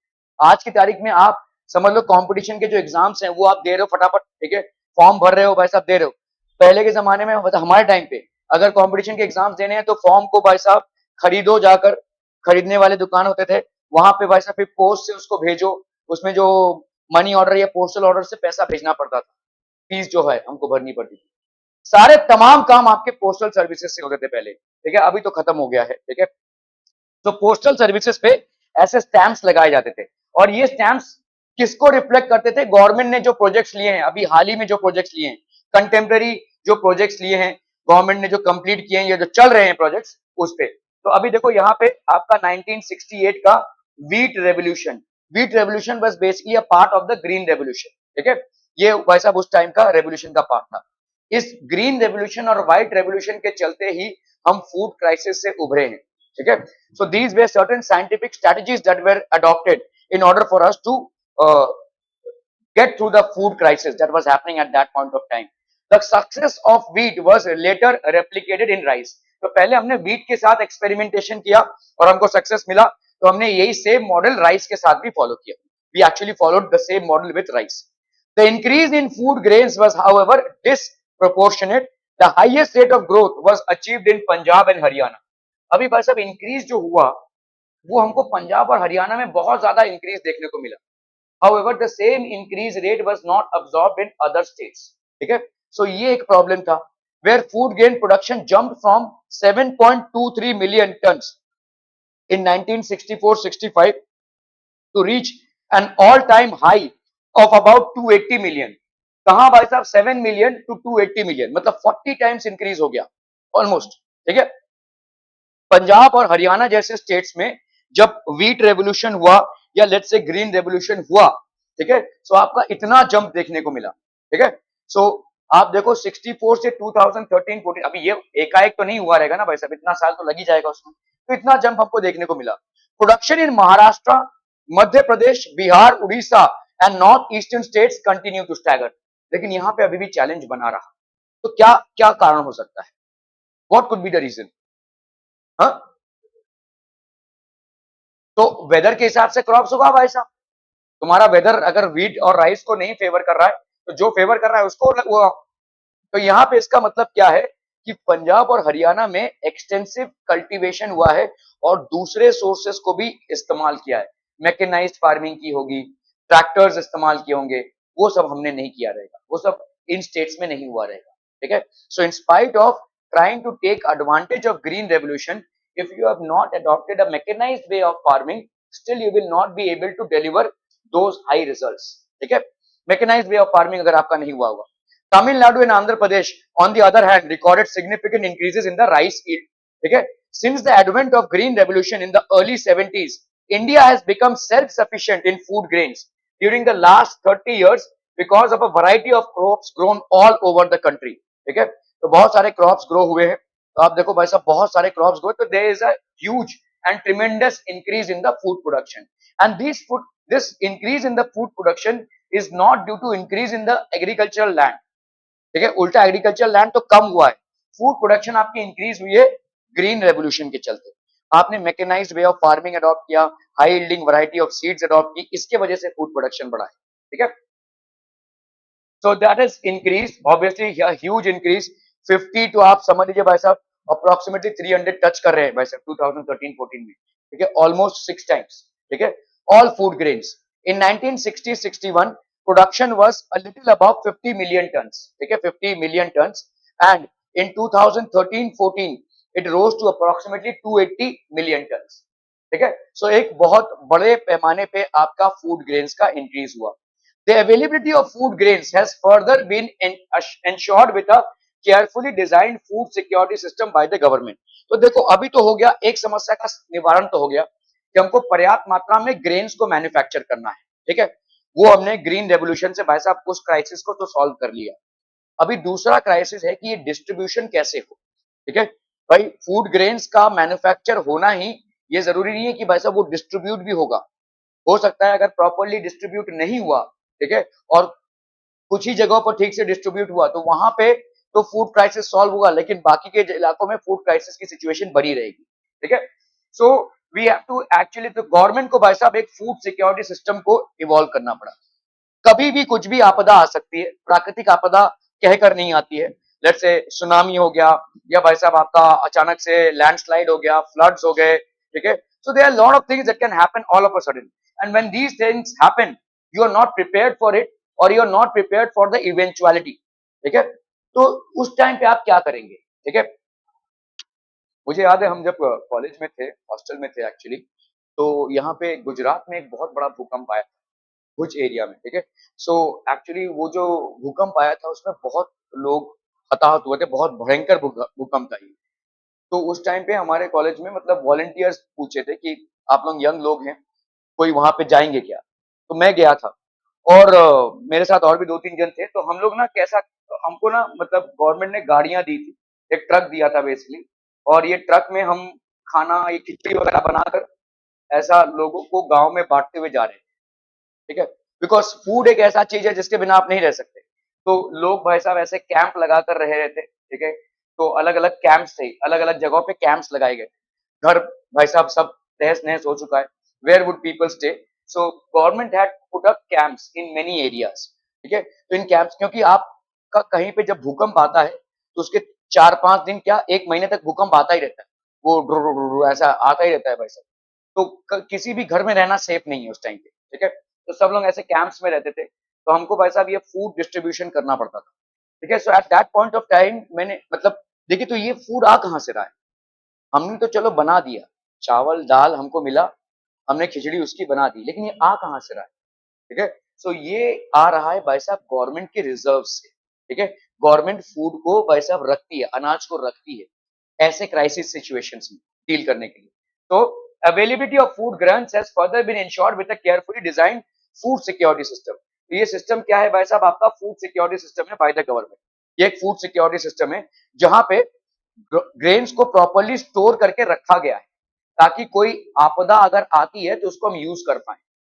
आज की तारीख में आप समझ लो कंपटीशन के जो एग्जाम्स हैं वो आप दे रहे हो फटाफट, ठीक है, फॉर्म भर रहे हो भाई साहब, दे रहे हो। पहले के जमाने में मतलब हमारे टाइम पे अगर कंपटीशन के एग्जाम्स देने हैं तो फॉर्म को भाई साहब खरीदो जाकर, खरीदने वाले दुकान होते थे, वहां पे भाई साहब फिर पोस्ट से उसको भेजो, उसमें जो मनी ऑर्डर या पोस्टल ऑर्डर से पैसा भेजना पड़ता था, फीस जो है हमको भरनी पड़ती थी। सारे तमाम काम आपके पोस्टल सर्विसेज से होते थे पहले, ठीक है, अभी तो खत्म हो गया है, ठीक है। तो पोस्टल सर्विसेज पे ऐसे स्टैंप्स लगाए जाते थे, और ये स्टैंप्स किसको रिफ्लेक्ट करते थे? गवर्नमेंट ने जो प्रोजेक्ट्स लिए हैं, अभी हाल ही में जो प्रोजेक्ट्स लिए हैं, कंटेम्प्रेरी जो प्रोजेक्ट्स लिए हैं गवर्नमेंट ने, जो कंप्लीट किए हैं या जो चल रहे हैं प्रोजेक्ट्स, उस पे। तो अभी देखो यहाँ पे आपका 1968 का वीट रेवोल्यूशन, वीट रेवोल्यूशन बस basically a part of the green revolution, ठीक है, ये वैसा उस टाइम का रेवोल्यूशन का पार्ट था। इस ग्रीन रेवोल्यूशन और व्हाइट रेवोल्यूशन के चलते ही हम फूड क्राइसिस से उभरे हैं, ठीक है। So these were certain scientific strategies that were adopted in order for us to uh, get through the food crisis that was happening at that point of time. The success of wheat was later replicated in rice. तो पहले हमने wheat के साथ experimentation किया और हमको success मिला, तो हमने यही सेम मॉडल राइस के साथ भी फॉलो किया. We actually followed the same model with rice. The increase in food grains was, however, disproportionate. The highest rate of growth was achieved in Punjab and Haryana. अभी भाई साहब increase जो हुआ वो हमको पंजाब और हरियाणा में बहुत ज्यादा इंक्रीज देखने को मिला. However, the same increase rate was not absorbed in other states. ठीक है, so ये एक प्रॉब्लम था, where food grain production jumped from 7.23 million tons in 1964-65 to reach an all-time high of about 280 million. कहां भाई साहब? 7 मिलियन टू 280 मिलियन, मतलब 40 times increase हो गया ऑलमोस्ट, ठीक है. पंजाब और हरियाणा जैसे स्टेट्स में जब व्हीट रेवोल्यूशन हुआ या लेट्स से ग्रीन रेवोल्यूशन हुआ, ठीक है, सो आपका इतना जंप देखने को मिला, ठीक है. सो आप देखो 64 से 2013-14, अभी ये एकाएक तो नहीं हुआ रहेगा ना भाई साहब, इतना साल तो लग ही जाएगा उसमें, तो इतना जंप हमको देखने को मिला. Production in Maharashtra, Madhya Pradesh, Bihar, Orissa and north eastern states continue to stagger. लेकिन यहाँ पे अभी भी चैलेंज बना रहा. तो क्या क्या कारण हो सकता है? What could be the reason? हाँ, तो वेदर के हिसाब से क्रॉप्स होगा भाई साहब. तुम्हारा वेदर अगर व्हीट और राइस को नहीं फेवर कर रहा है, तो जो फेवर कर रहा है उसको वो. तो यहाँ पे इसका मतलब क्या है कि पंजाब और हरियाणा में एक्सटेंसिव कल्टीवेशन हुआ है और दूसरे सोर्सेस को भी इस्तेमाल किया है. मैकेनाइज्ड फार्मिंग की होगी, ट्रैक्टर्स इस्तेमाल किए होंगे, वो सब हमने नहीं किया रहेगा, वो सब इन स्टेट्स में नहीं हुआ रहेगा, ठीक है. So in spite of trying to take advantage of green revolution, if you have not adopted a mechanized way of farming, still you will not be able to deliver those high results, ठीक है. Mechanised way of farming अगर आपका नहीं हुआ होगा. Tamil Nadu and Andhra Pradesh, on the other hand, recorded significant increases in the rice yield. Okay? Since the advent of green revolution in the early 70s, India has become self-sufficient in food grains during the last 30 years because of a variety of crops grown all over the country. ठीक है, तो बहुत सारे crops grow हुए हैं. तो आप देखो भाई साहब बहुत सारे क्रॉप्स ग्रो, तो there is a huge and tremendous increase in the food production, and this increase in the food production is not due to increase in the agricultural land. ठीक है, उल्टा एग्रीकल्चर लैंड तो कम हुआ है, food production आपकी increase हुई है green revolution के चलते. आपने mechanised way of farming adopt किया, high yielding variety of seeds adopt की, इसके वजह से फूड प्रोडक्शन बढ़ा है, ठीक है. So that is increase, obviously huge increase. 50 तो आप समझ लीजिए भाई साहब अप्रोक्सीमेटली 300 टच कर रहे हैं भाई साहब 2013-14 में, ठीक है, ऑलमोस्ट 6 टाइम्स, ठीक है, all food grains. In 1960-61 production was a little above 50 million tons. ठीक है, 50 million tons, and in 2013-14 it rose to approximately 280 million tons. ठीक है, so एक बहुत बड़े पैमाने पे आपका फूड ग्रेन्स का इंक्रीज हुआ. The availability of food grains has further been ensured with a carefully designed food security system by the government. तो देखो अभी तो हो गया, एक समस्या का निवारण तो हो गया कि हमको पर्याप्त मात्रा में ग्रेन्स को मैन्युफैक्चर करना है. ठीक है, वो हमने ग्रीन रेवोल्यूशन से भाई साहब उस क्राइसिस को तो सॉल्व कर लिया. अभी दूसरा क्राइसिस है कि ये डिस्ट्रीब्यूशन कैसे हो. ठीक है भाई, फूड ग्रेन्स का मैन्युफैक्चर होना ही ये जरूरी नहीं है कि भाई साहब वो डिस्ट्रीब्यूट भी होगा. हो सकता है अगर प्रॉपरली डिस्ट्रीब्यूट नहीं हुआ, ठीक है, और कुछ ही जगहों पर ठीक से डिस्ट्रीब्यूट हुआ तो वहां पे तो फूड क्राइसिस सॉल्व होगा, लेकिन बाकी के इलाकों में फूड क्राइसिस की सिचुएशन बनी रहेगी. ठीक है, so we have to actually, तो गवर्नमेंट को भाई साहब एक फूड सिक्योरिटी सिस्टम को इवॉल्व करना पड़ा. कभी भी कुछ भी आपदा आ सकती है, प्राकृतिक आपदा कहकर नहीं आती है. लेट्स से सुनामी हो गया, या भाई साहब आपका अचानक से लैंडस्लाइड हो गया, फ्लड्स हो गए. ठीक है, so there are lot of things that can happen all of a sudden, and when these things happen you are not prepared for it, और you are not prepared for the eventuality. ठीक है, तो उस time पे आप क्या करेंगे. ठीक है, मुझे याद है हम जब कॉलेज में थे, हॉस्टल में थे एक्चुअली, तो यहाँ पे गुजरात में एक बहुत बड़ा भूकंप आया भुज एरिया में. ठीक है, सो एक्चुअली वो जो भूकंप आया था उसमें बहुत लोग हताहत हुए थे, बहुत भयंकर भूकंप था ये. तो उस टाइम पे हमारे कॉलेज में मतलब वॉलंटियर्स पूछे थे कि आप लोग यंग लोग हैं, कोई वहां पे जाएंगे क्या. तो मैं गया था, और मेरे साथ और भी 2-3 जन थे. तो हम लोग ना कैसा, हमको ना मतलब गवर्नमेंट ने गाड़ियां दी थी, एक ट्रक दिया था बेसिकली, और ये ट्रक में हम खाना, ये खिचड़ी वगैरह बनाकर ऐसा लोगों को गांव में बांटते हुए जा रहे हैं. ठीक है, बिकॉज फूड एक ऐसा चीज है जिसके बिना आप नहीं रह सकते. तो लोग भाई साहब ऐसे कैंप लगा कर रह रहे थे. ठीक है, तो अलग अलग कैंप्स थे, अलग अलग जगहों पे कैंप्स लगाए गए. घर भाई साहब सब तहस नहस हो चुका है. Where would people stay. So government had put up camps in many areas. ठीक है, तो इन कैंप्स, क्योंकि आपका कहीं पे जब भूकंप आता है तो उसके 4-5 दिन क्या 1 महीने तक भूकंप आता ही रहता है, वो ड्रु ड्रु ड्रु ड्रु ऐसा आता ही रहता है भाई साहब. तो किसी भी घर में रहना सेफ नहीं है उस टाइम पे. ठीक है, तो सब लोग ऐसे कैंप्स में रहते थे, तो हमको भाई साहब ये फूड डिस्ट्रीब्यूशन करना पड़ता था. ठीक है, so at that point of time मैंने मतलब देखिए, तो ये फूड आ कहां से रहा है. हमने तो चलो बना दिया, चावल दाल हमको मिला, हमने खिचड़ी उसकी बना दी, लेकिन ये आ कहां से रहा है. ठीक है, सो ये आ रहा है भाई साहब गवर्नमेंट के रिजर्व से. ठीक है, गवर्नमेंट फूड को भाई साहब रखती है, अनाज को रखती है ऐसे क्राइसिस सिचुएशंस में डील करने के लिए. तो availability of food grains has further been ensured with a carefully designed food security system. तो ये सिस्टम क्या है भाई साहब, आपका फूड सिक्योरिटी सिस्टम है बाय द गवर्नमेंट. ये एक फूड सिक्योरिटी सिस्टम है जहां पे ग्रेन्स को प्रॉपरली स्टोर करके रखा गया है, ताकि कोई आपदा अगर आती है तो उसको हम यूज कर पाए.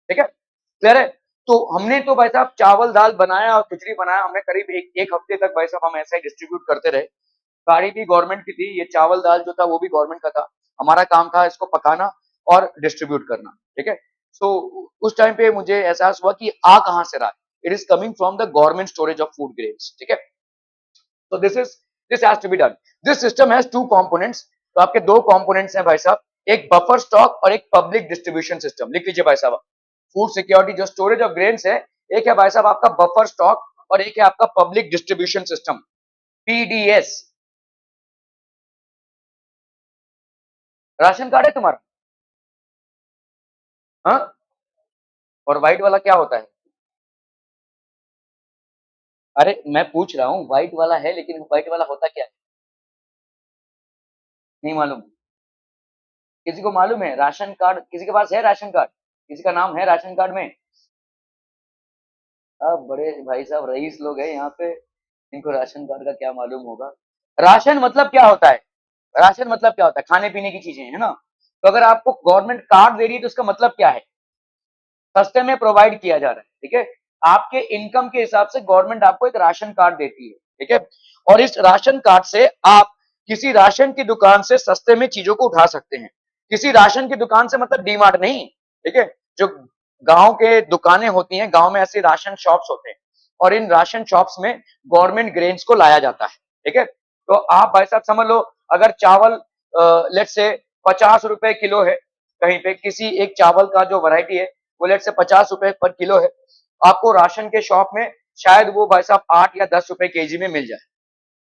ठीक है, क्लियर है. तो हमने तो भाई साहब चावल दाल बनाया और खिचड़ी बनाया, हमने करीब एक हफ्ते तक भाई साहब हम ऐसा ही डिस्ट्रीब्यूट करते रहे. गाड़ी भी गवर्नमेंट की थी, ये चावल दाल जो था वो भी गवर्नमेंट का था. हमारा काम था इसको पकाना और डिस्ट्रीब्यूट करना. ठीक है, सो उस टाइम पे मुझे एहसास हुआ कि आ कहां से रहा है. It is coming from the government storage of food grains. ठीक है, तो this has to be done. This system has 2 components. तो आपके 2 कंपोनेंट्स हैं भाई साहब, एक बफर स्टॉक और एक पब्लिक डिस्ट्रीब्यूशन सिस्टम. लिख लीजिए भाई साहब, फूड सिक्योरिटी जो स्टोरेज ऑफ ग्रेन्स है, एक है भाई साहब आपका बफर स्टॉक और एक है आपका public distribution system, PDS. Ration card है तुम्हारा? हाँ, और व्हाइट वाला क्या होता है? अरे मैं पूछ रहा हूँ, व्हाइट वाला है लेकिन व्हाइट वाला होता क्या है? नहीं मालूम? किसी को मालूम है राशन कार्ड, किसी के पास है राशन कार्ड, किसी का नाम है राशन कार्ड में? अब बड़े भाई साहब रईस लोग हैं यहाँ पे, इनको राशन कार्ड का क्या मालूम होगा. राशन मतलब क्या होता है? राशन मतलब क्या होता है? खाने पीने की चीजें, है ना. तो अगर आपको गवर्नमेंट कार्ड दे रही है तो उसका मतलब क्या है? सस्ते में प्रोवाइड किया जा रहा है. ठीक है, आपके इनकम के हिसाब से गवर्नमेंट आपको एक राशन कार्ड देती है. ठीक है, और इस राशन कार्ड से आप किसी राशन की दुकान से सस्ते में चीजों को उठा सकते हैं. किसी राशन की दुकान से मतलब डीमार्ट नहीं. ठीक है, जो गांव के दुकानें होती हैं, गांव में ऐसे राशन शॉप्स होते हैं, और इन राशन शॉप्स में गवर्नमेंट ग्रेन्स को लाया जाता है. ठीक है, तो आप भाई साहब समझ लो, अगर चावल लेट से 50 रुपए किलो है, कहीं पे किसी एक चावल का जो वैरायटी है वो लेट से 50 रुपए पर किलो है, आपको राशन के शॉप में शायद वो भाई साहब 8 या 10 रुपए केजी में मिल जाए,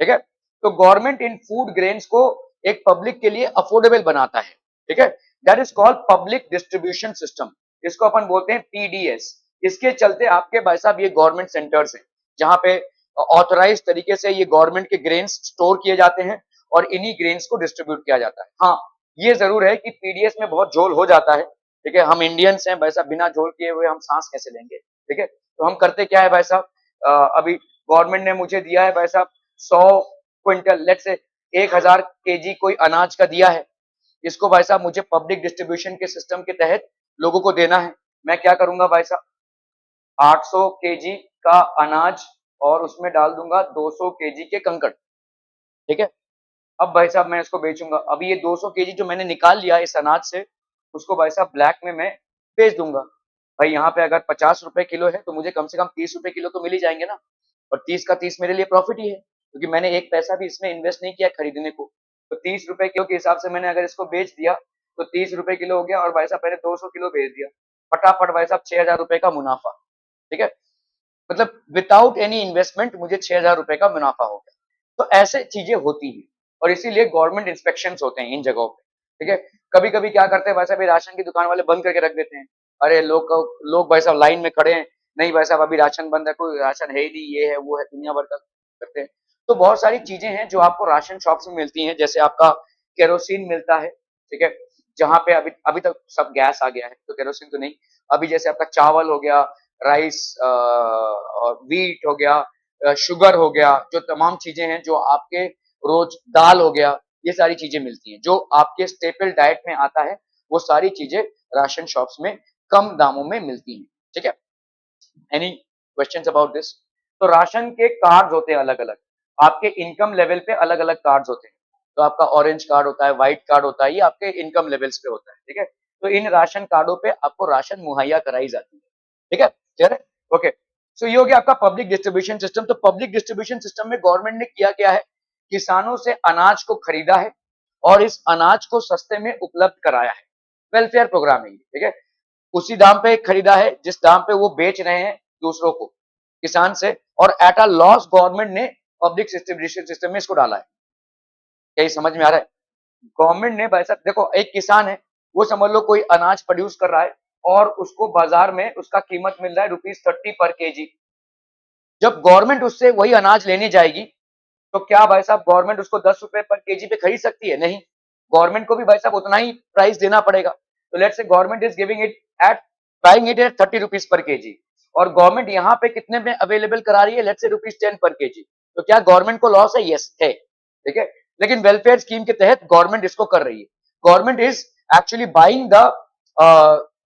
ठीक है। तो गवर्नमेंट इन फूड ग्रेन्स को एक पब्लिक के लिए अफोर्डेबल बनाता है, ठीक है। That is called public distribution system, इसको अपन बोलते हैं पीडीएस। इसके चलते आपके भाई साहब ये गवर्नमेंट सेंटर्स हैं जहां पे ऑथराइज तरीके से ये गवर्नमेंट के ग्रेन्स स्टोर किए जाते हैं और इन्हीं ग्रेन्स को डिस्ट्रीब्यूट किया जाता है। हाँ, ये जरूर है कि पीडीएस में बहुत झोल हो जाता है, ठीक है। हम इंडियंस हैं भाई साहब, बिना झोल किए हुए हम सांस कैसे लेंगे, ठीक है। तो हम करते क्या है भाई साहब, अभी गवर्नमेंट ने मुझे दिया है भाई साहब 100 क्विंटल, लेट से 1000 केजी कोई अनाज का दिया है, इसको भाई साहब मुझे पब्लिक डिस्ट्रीब्यूशन के सिस्टम के तहत लोगों को देना है। मैं क्या करूंगा भाई साहब, 800 केजी का अनाज और उसमें डाल दूंगा 200 केजी के कंकड़, ठीक है। अब भाई साहब मैं इसको बेचूंगा, अभी ये 200 केजी जो मैंने निकाल लिया इस अनाज से, उसको भाई साहब ब्लैक में मैं बेच दूंगा। भाई यहाँ पे अगर 50 रुपए किलो है तो मुझे कम से कम 30 रुपए किलो तो मिल ही जाएंगे ना, और 30 का 30 मेरे लिए प्रॉफिट ही है, क्योंकि मैंने एक पैसा भी इसमें इन्वेस्ट नहीं किया खरीदने को। तो 30 रुपए किलो के हिसाब से मैंने अगर इसको बेच दिया तो 30 रुपए किलो हो गया, और भाई साहब मैंने 200 किलो बेच दिया, फटाफट भाई साहब 6000 रुपए का मुनाफा, ठीक है। मतलब विदाउट एनी इन्वेस्टमेंट मुझे 6000 रुपए का मुनाफा हो गया। तो ऐसे चीजें होती हैं और इसीलिए गवर्नमेंट इंस्पेक्शन होते हैं इन जगहों पे, ठीक है। कभी कभी क्या करते हैं भाई साहब, राशन की दुकान वाले बंद करके रख देते हैं। अरे लोग भाई साहब लाइन में खड़े हैं, नहीं भाई साहब अभी राशन बंद है, कोई राशन है ही नहीं, ये है वो है, दुनिया भर का करते हैं। तो बहुत सारी चीजें हैं जो आपको राशन शॉप में मिलती हैं, जैसे आपका केरोसिन मिलता है, ठीक है। जहां पे अभी अभी तक सब गैस आ गया है तो केरोसिन तो नहीं। अभी जैसे आपका चावल हो गया, राइस और व्हीट हो गया, शुगर हो गया, जो तमाम चीजें हैं जो आपके रोज, दाल हो गया, ये सारी चीजें मिलती हैं जो आपके स्टेपल डाइट में आता है। वो सारी चीजें राशन शॉप्स में कम दामों में मिलती हैं, ठीक है। Any questions about this? तो राशन के कार्ड होते हैं अलग अलग, आपके इनकम लेवल पे अलग अलग कार्ड होते हैं। तो आपका ऑरेंज कार्ड होता है, व्हाइट कार्ड होता है, ये आपके इनकम लेवल्स पे होता है, ठीक है। तो इन राशन कार्डों पे आपको राशन मुहैया कराई जाती है, ठीक है, क्लियर है? ओके, सो ये हो गया आपका पब्लिक डिस्ट्रीब्यूशन सिस्टम। तो पब्लिक डिस्ट्रीब्यूशन सिस्टम में गवर्नमेंट ने किया क्या है, किसानों से अनाज को खरीदा है और इस अनाज को सस्ते में उपलब्ध कराया है। वेलफेयर प्रोग्राम है ये, ठीक है। उसी दाम पे खरीदा है जिस दाम पे वो बेच रहे हैं दूसरों को, किसान से, और एट अ लॉस गवर्नमेंट ने पब्लिक डिस्ट्रीब्यूशन सिस्टम में इसको डाला है। क्या ये समझ में आ रहा है? गवर्नमेंट ने भाई साहब, देखो एक किसान है, वो समझ लो कोई अनाज प्रोड्यूस कर रहा है और उसको बाजार में उसका कीमत मिल रहा है ₹30 पर केजी। जब गवर्नमेंट उससे वही अनाज लेने जाएगी तो क्या भाई साहब गवर्नमेंट उसको 10 रुपए पर केजी पे खरीद सकती है? नहीं, गवर्नमेंट को भी भाई साहब उतना ही प्राइस देना पड़ेगा। तो let's say government is giving it at buying it at ₹30 पर केजी, और गवर्नमेंट यहाँ पे कितने में अवेलेबल करा रही है, लेट्स से ₹10 पर केजी। तो क्या गवर्नमेंट को लॉस है? यस है, ठीक है। लेकिन वेलफेयर स्कीम के तहत गवर्नमेंट इसको कर रही है। Government is actually buying the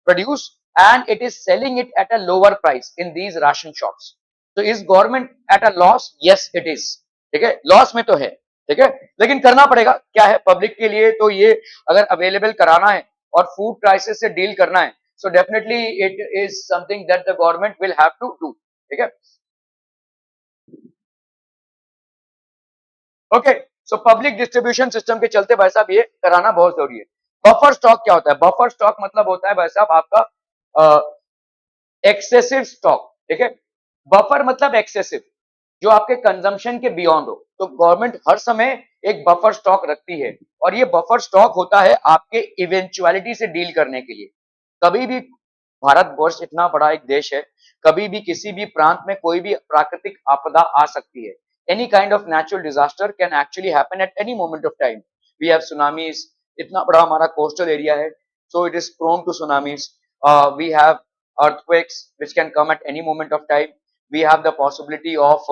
produce and it is selling it at a lower price in these ration shops. तो is government at a loss? Yes it is, ठीक है, लॉस में तो है, ठीक है, लेकिन करना पड़ेगा। क्या है, पब्लिक के लिए तो ये अगर अवेलेबल कराना है और फूड क्राइसिस से डील करना है, so definitely it is something that the government will have to do, ठीक है। Okay, so public distribution system के चलते भाई साहब ये कराना बहुत जरूरी है। बफर स्टॉक क्या होता है? बफर स्टॉक मतलब होता है भाई साहब आपका एक्सेसिव स्टॉक, ठीक है। बफर मतलब एक्सेसिव, जो आपके कंजम्पशन के बियॉन्ड हो। तो गवर्नमेंट हर समय एक बफर स्टॉक रखती है, और ये बफर स्टॉक होता है आपके इवेंचुअलिटी से डील करने के लिए। कभी भी, भारतवर्ष इतना बड़ा एक देश है, कभी भी किसी भी प्रांत में कोई भी प्राकृतिक आपदा आ सकती है। Any kind of natural disaster can actually happen at any moment of time. We have tsunamis, इतना बड़ा हमारा कोस्टल एरिया है, so it is prone to tsunamis. We have earthquakes which can come at any moment of time. We have the possibility of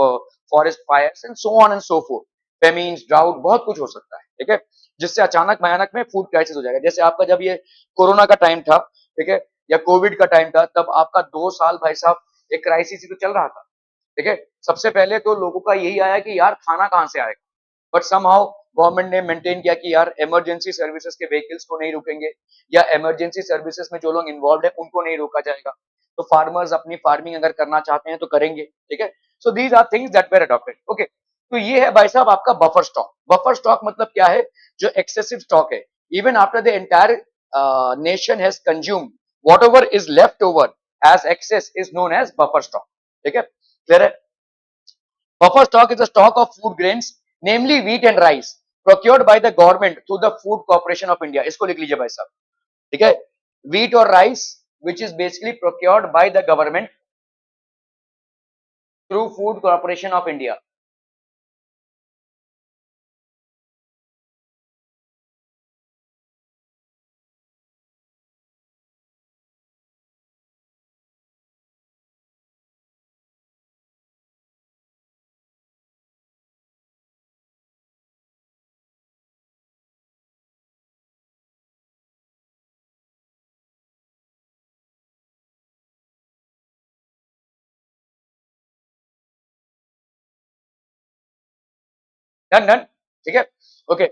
forest fires and so on and so forth. Famines, drought, बहुत कुछ हो सकता है, ठीक है, जिससे अचानक भयानक में फूड क्राइसिस हो जाएगा। जैसे आपका जब ये कोरोना का टाइम था, ठीक है, या कोविड का टाइम था, तब आपका 2 साल भाई साहब एक क्राइसिस ही तो चल रहा था, ठीक है। सबसे पहले तो लोगों का यही आया कि यार खाना कहाँ से आएगा, बट समहाउ गवर्नमेंट ने मेंटेन किया कि यार इमरजेंसी सर्विसेज के व्हीकल्स को नहीं रुकेंगे, या इमरजेंसी सर्विसेज में जो लोग इन्वॉल्व है उनको नहीं रोका जाएगा। तो फार्मर्स अपनी फार्मिंग अगर करना चाहते हैं तो करेंगे, ठीक है। So these are things that were adopted, okay. तो ये है भाई साहब आपका बफर स्टॉक। बफर स्टॉक मतलब क्या है? जो एक्सेसिव स्टॉक है, even after the entire nation has consumed whatever is left over as excess is known as buffer stock. ठीक है, क्लियर है? Buffer stock is a stock of food grains, namely wheat and rice, procured by the government through the Food Corporation of India. इसको लिख लीजिए भाई साहब, ठीक है? Wheat और rice, which is basically procured by the government through Food Corporation of India. Done done, ठीक है, okay.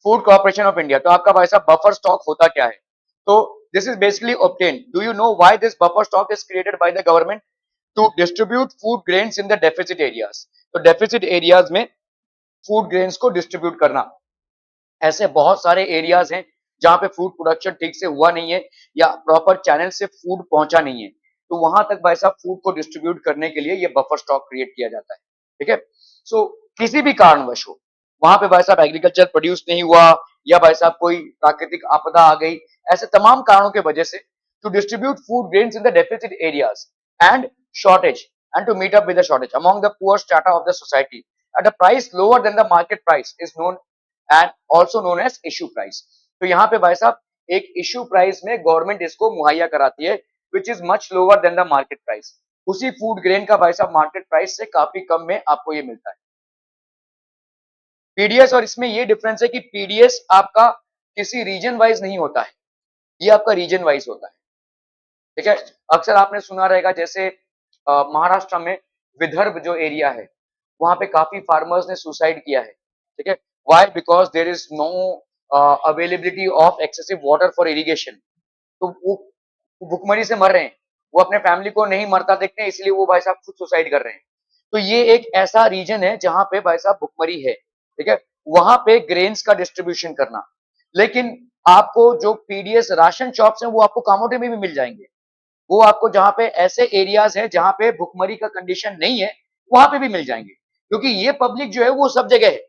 Food corporation of India, तो आपका भाई साहब बफर स्टॉक होता क्या है? तो this is basically obtain, do you know why this buffer stock is created by the government? To distribute food grains in the deficit areas. तो deficit areas में फूड ग्रेन्स को डिस्ट्रीब्यूट करना। ऐसे बहुत सारे एरियाज हैं जहां पे फूड प्रोडक्शन ठीक से हुआ नहीं है या प्रॉपर चैनल से फूड पहुंचा नहीं है, तो वहां तक भाई साहब फूड को डिस्ट्रीब्यूट करने के लिए ये बफर स्टॉक क्रिएट किया जाता है, ठीक है। सो किसी भी कारणवश हो, वहां पे भाई साहब एग्रीकल्चर प्रोड्यूस नहीं हुआ या भाई साहब कोई प्राकृतिक आपदा आ गई, ऐसे तमाम कारणों के वजह से to distribute food grains in the deficit areas and shortage and to meet up with the shortage among the poor strata of the society at a price lower than the market price is known and also known as issue price. तो यहाँ पे भाई साहब एक issue price में government इसको मुहैया कराती है which is much lower than the market price. उसी फूड ग्रेन का भाई साहब मार्केट प्राइस से काफी कम में आपको ये मिलता है। पीडीएस, और इसमें ये डिफरेंस है कि पीडीएस आपका किसी रीजन वाइज नहीं होता है, ये आपका रीजन वाइज होता है, ठीक है। अक्सर आपने सुना रहेगा जैसे महाराष्ट्र में विदर्भ जो एरिया है वहां पे काफी फार्मर्स ने सुसाइड किया है, ठीक है। Why? Because there is no availability of excessive water for irrigation. तो वो भुखमरी से मर रहे हैं, वो अपने फैमिली को नहीं मरता देखते हैं, इसलिए वो भाई साहब खुद सुसाइड कर रहे हैं। तो ये एक ऐसा रीजन है जहां पे भाई साहब भुखमरी है, ठीक है। वहां पे ग्रेन्स का डिस्ट्रीब्यूशन करना, लेकिन आपको जो पीडीएस राशन शॉप्स हैं वो आपको कामोटे में भी मिल जाएंगे। वो आपको जहां पे ऐसे एरियाज हैं जहां पे भुखमरी का कंडीशन नहीं है वहां पे भी मिल जाएंगे, क्योंकि ये पब्लिक जो है वो सब जगह है।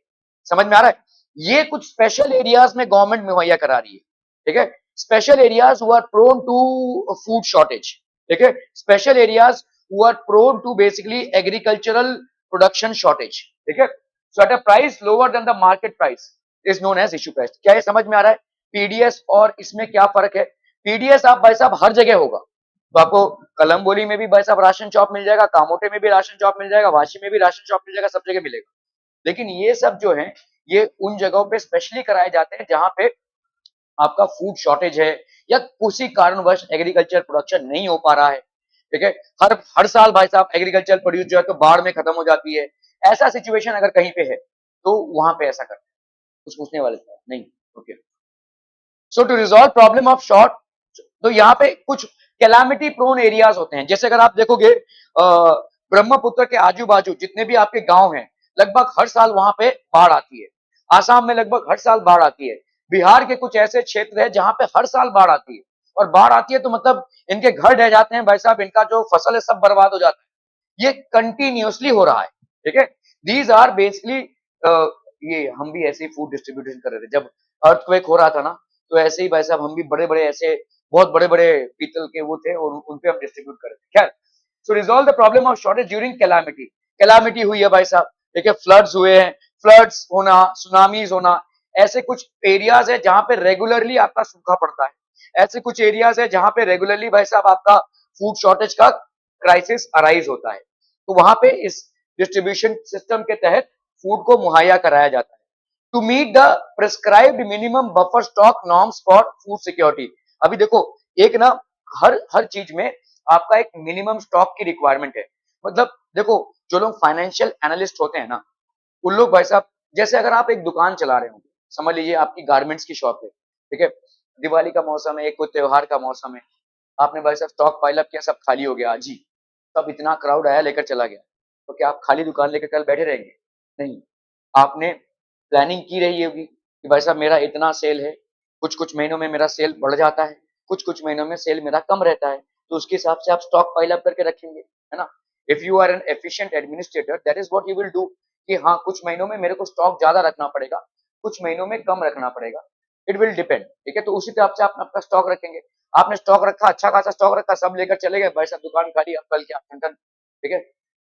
समझ में आ रहा है? ये कुछ स्पेशल एरियाज में गवर्नमेंट मुहैया करा रही है, ठीक है। Special areas who are prone to food shortage, ठीक है। Special areas who are prone to basically agricultural production shortage, ठीक है। So at a price lower than the market price is known as issue price. क्या ये समझ में आ रहा है? पीडीएस और इसमें क्या फर्क है? पीडीएस आप भाई साहब हर जगह होगा, तो आपको कलमबोली में भी भाई साहब राशन शॉप मिल जाएगा, कामोटे में भी राशन शॉप मिल जाएगा, वाशी में भी राशन शॉप मिल जाएगा, सब जगह मिलेगा। लेकिन ये सब जो है ये उन जगहों पे स्पेशली कराए जाते हैं जहां पे आपका फूड शॉर्टेज है या किसी कारणवश एग्रीकल्चर प्रोडक्शन नहीं हो पा रहा है, ठीक है। हर हर साल भाई साहब एग्रीकल्चर प्रोड्यूस जो है तो बाढ़ में खत्म हो जाती है। ऐसा सिचुएशन अगर कहीं पे है तो वहां पे ऐसा करते हैं, कुछ पूछने वाले थे नहीं? Okay. So to resolve problem of short, तो यहाँ पे कुछ कैलामिटी प्रोन एरियाज होते हैं। जैसे अगर आप देखोगे ब्रह्मपुत्र के आजू बाजू जितने भी आपके गांव हैं लगभग हर साल वहां पे बाढ़ आती है। आसाम में लगभग हर साल बाढ़ आती है। बिहार के कुछ ऐसे क्षेत्र है जहां पे हर साल बाढ़ आती है, और बाढ़ आती है तो मतलब इनके घर ढह जाते हैं भाई साहब, इनका जो फसल है सब बर्बाद हो जाता है। ये कंटिन्यूअसली हो रहा है, ठीक है। दीज आर बेसिकली ये हम भी ऐसे ही फूड डिस्ट्रीब्यूशन कर रहे थे जब अर्थक्वेक हो रहा था ना, तो ऐसे ही भाई साहब हम भी बड़े बड़े ऐसे बहुत बड़े बड़े पीतल के वो थे और उन पे हम डिस्ट्रीब्यूट कर रहे थे। खैर, so resolve the problem of shortage during calamity. Calamity हुई है भाई साहब, ठीक है, फ्लड्स हुए हैं, फ्लड्स होना, सुनामीज होना, ऐसे कुछ एरियाज है जहां पे रेगुलरली आपका सूखा पड़ता है। ऐसे कुछ एरियाज है जहां पे रेगुलरली भाई साहब आपका फूड शॉर्टेज का क्राइसिस अराइज होता है, तो वहां पे इस डिस्ट्रीब्यूशन सिस्टम के तहत फूड को मुहैया कराया जाता है to meet the prescribed minimum buffer stock norms for food security. अभी देखो एक ना हर हर चीज में आपका एक मिनिमम स्टॉक की रिक्वायरमेंट है। मतलब देखो जो लोग फाइनेंशियल एनालिस्ट होते हैं ना, उन लोग भाई साहब, जैसे अगर आप एक दुकान चला रहे हो, समझ लीजिए आपकी गारमेंट्स की शॉप है, ठीक है, दिवाली का मौसम है, एक कोई त्योहार का मौसम है, आपने भाई साहब स्टॉक पाइल अप किया, सब खाली हो गया जी, तब इतना क्राउड आया लेकर चला गया, तो क्या आप खाली दुकान लेकर कल बैठे रहेंगे? नहीं, आपने प्लानिंग की रही होगी कि भाई साहब मेरा इतना सेल है, कुछ कुछ महीनों में मेरा सेल बढ़ जाता है, कुछ कुछ महीनों में सेल मेरा कम रहता है, तो उसके हिसाब से आप स्टॉक पाइल अप करके रखेंगे, है ना। If you are an efficient administrator, that is what you will do कि हाँ कुछ महीनों में मेरे को स्टॉक ज्यादा रखना पड़ेगा, कुछ महीनों में कम रखना पड़ेगा, इट विल डिपेंड, ठीक है। तो उसी हिसाब से आप अपना स्टॉक रखेंगे। आपने स्टॉक रखा, अच्छा खासा स्टॉक रखा, सब लेकर चले गए भाई साहब, दुकान खाली, अब कल क्या टन, ठीक है।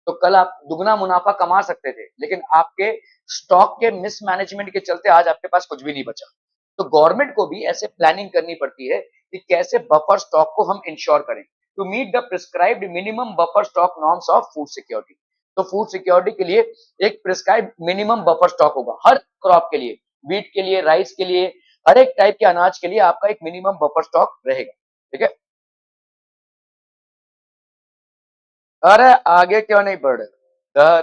तो कल आप दुगना मुनाफा कमा सकते थे, लेकिन आपके स्टॉक के मिसमैनेजमेंट के चलते आज आपके पास कुछ भी नहीं बचा। तो गवर्नमेंट को भी ऐसे प्लानिंग करनी पड़ती है कि कैसे बफर स्टॉक को हम इंश्योर करें to meet the prescribed minimum buffer stock norms of food security. तो फूड सिक्योरिटी के लिए एक प्रिस्क्राइब्ड मिनिमम बफर स्टॉक होगा हर क्रॉप के लिए, व्हीट के लिए, राइस के लिए, हर एक टाइप के अनाज के लिए आपका एक मिनिमम बफर स्टॉक रहेगा, ठीक है। अरे आगे क्यों नहीं बढ़ रहे?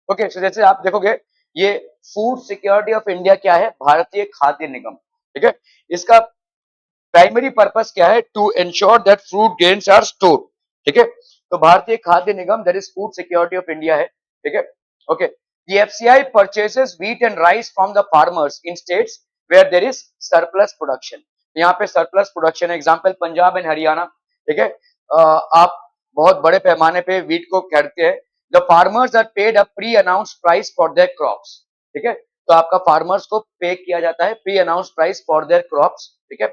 ओके, सो जैसे आप देखोगे, ये फूड सिक्योरिटी ऑफ इंडिया क्या है, भारतीय खाद्य निगम, ठीक है। इसका प्राइमरी पर्पस क्या है, to ensure that food grains are stored, ठीक है। तो Bharatiya Khadya Nigam that is food security of India है, ठीक है। Okay, the FCI purchases wheat and rice from the farmers in states where there is surplus production। यहाँ पे surplus production example Punjab and Haryana, ठीक है। आप बहुत बड़े पैमाने पे व्हीट को खरीदते हैं। The farmers are paid a pre announce price for their crops, ठीक है। तो आपका फार्मर्स को पे किया जाता है pre announce price for their crops, ठीक है।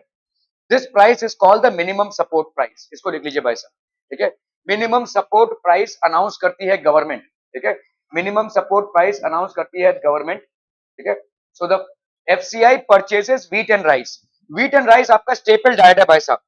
This price is called the minimum support price. इसको लिख लीजिए भाई साहब, ठीक है। मिनिमम सपोर्ट प्राइस अनाउंस करती है गवर्नमेंट, ठीक है। मिनिमम सपोर्ट प्राइस अनाउंस करती है गवर्नमेंट, ठीक है। So the FCI purchases wheat and rice. Wheat and rice आपका स्टेपल डाइट है भाई साहब,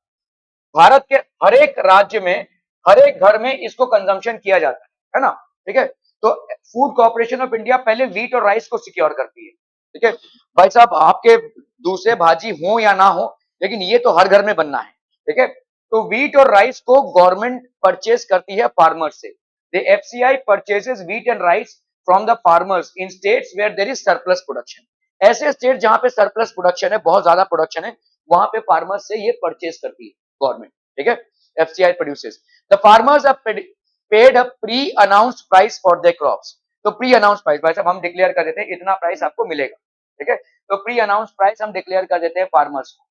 भारत के हर एक राज्य में, हर एक घर में इसको कंजम्पशन किया जाता है ना, ठीक है। तो फूड कॉर्पोरेशन ऑफ इंडिया पहले व्हीट और राइस को सिक्योर करती है, ठीक है। भाई साहब आपके दूसरे भाजी हो या ना हो, लेकिन ये तो हर घर में बनना है, ठीक है। तो व्हीट और राइस को गवर्नमेंट परचेस करती है फार्मर से। The FCI purchases wheat and rice from the farmers in states where there is surplus production. ऐसे स्टेट जहां पे सरप्लस प्रोडक्शन है, बहुत ज्यादा प्रोडक्शन है, वहां पे फार्मर्स से ये परचेस करती है गवर्नमेंट, ठीक है। FCI produces, the farmers are paid a pre announced price for their crops. तो प्री अनाउंस प्राइस भाई साहब हम डिक्लेयर कर देते हैं, इतना प्राइस आपको मिलेगा, ठीक है। तो प्री अनाउंस प्राइस हम डिक्लेयर कर देते हैं फार्मर्स को,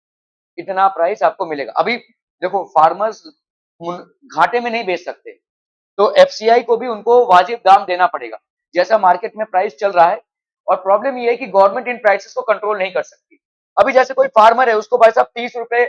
इतना प्राइस आपको मिलेगा। अभी देखो फार्मर्स घाटे में नहीं बेच सकते, तो एफसीआई को भी उनको वाजिब दाम देना पड़ेगा जैसा मार्केट में प्राइस चल रहा है। और प्रॉब्लम ये है कि गवर्नमेंट इन प्राइसेस को कंट्रोल नहीं कर सकती। अभी जैसे कोई फार्मर है, उसको भाई साहब 30 रुपए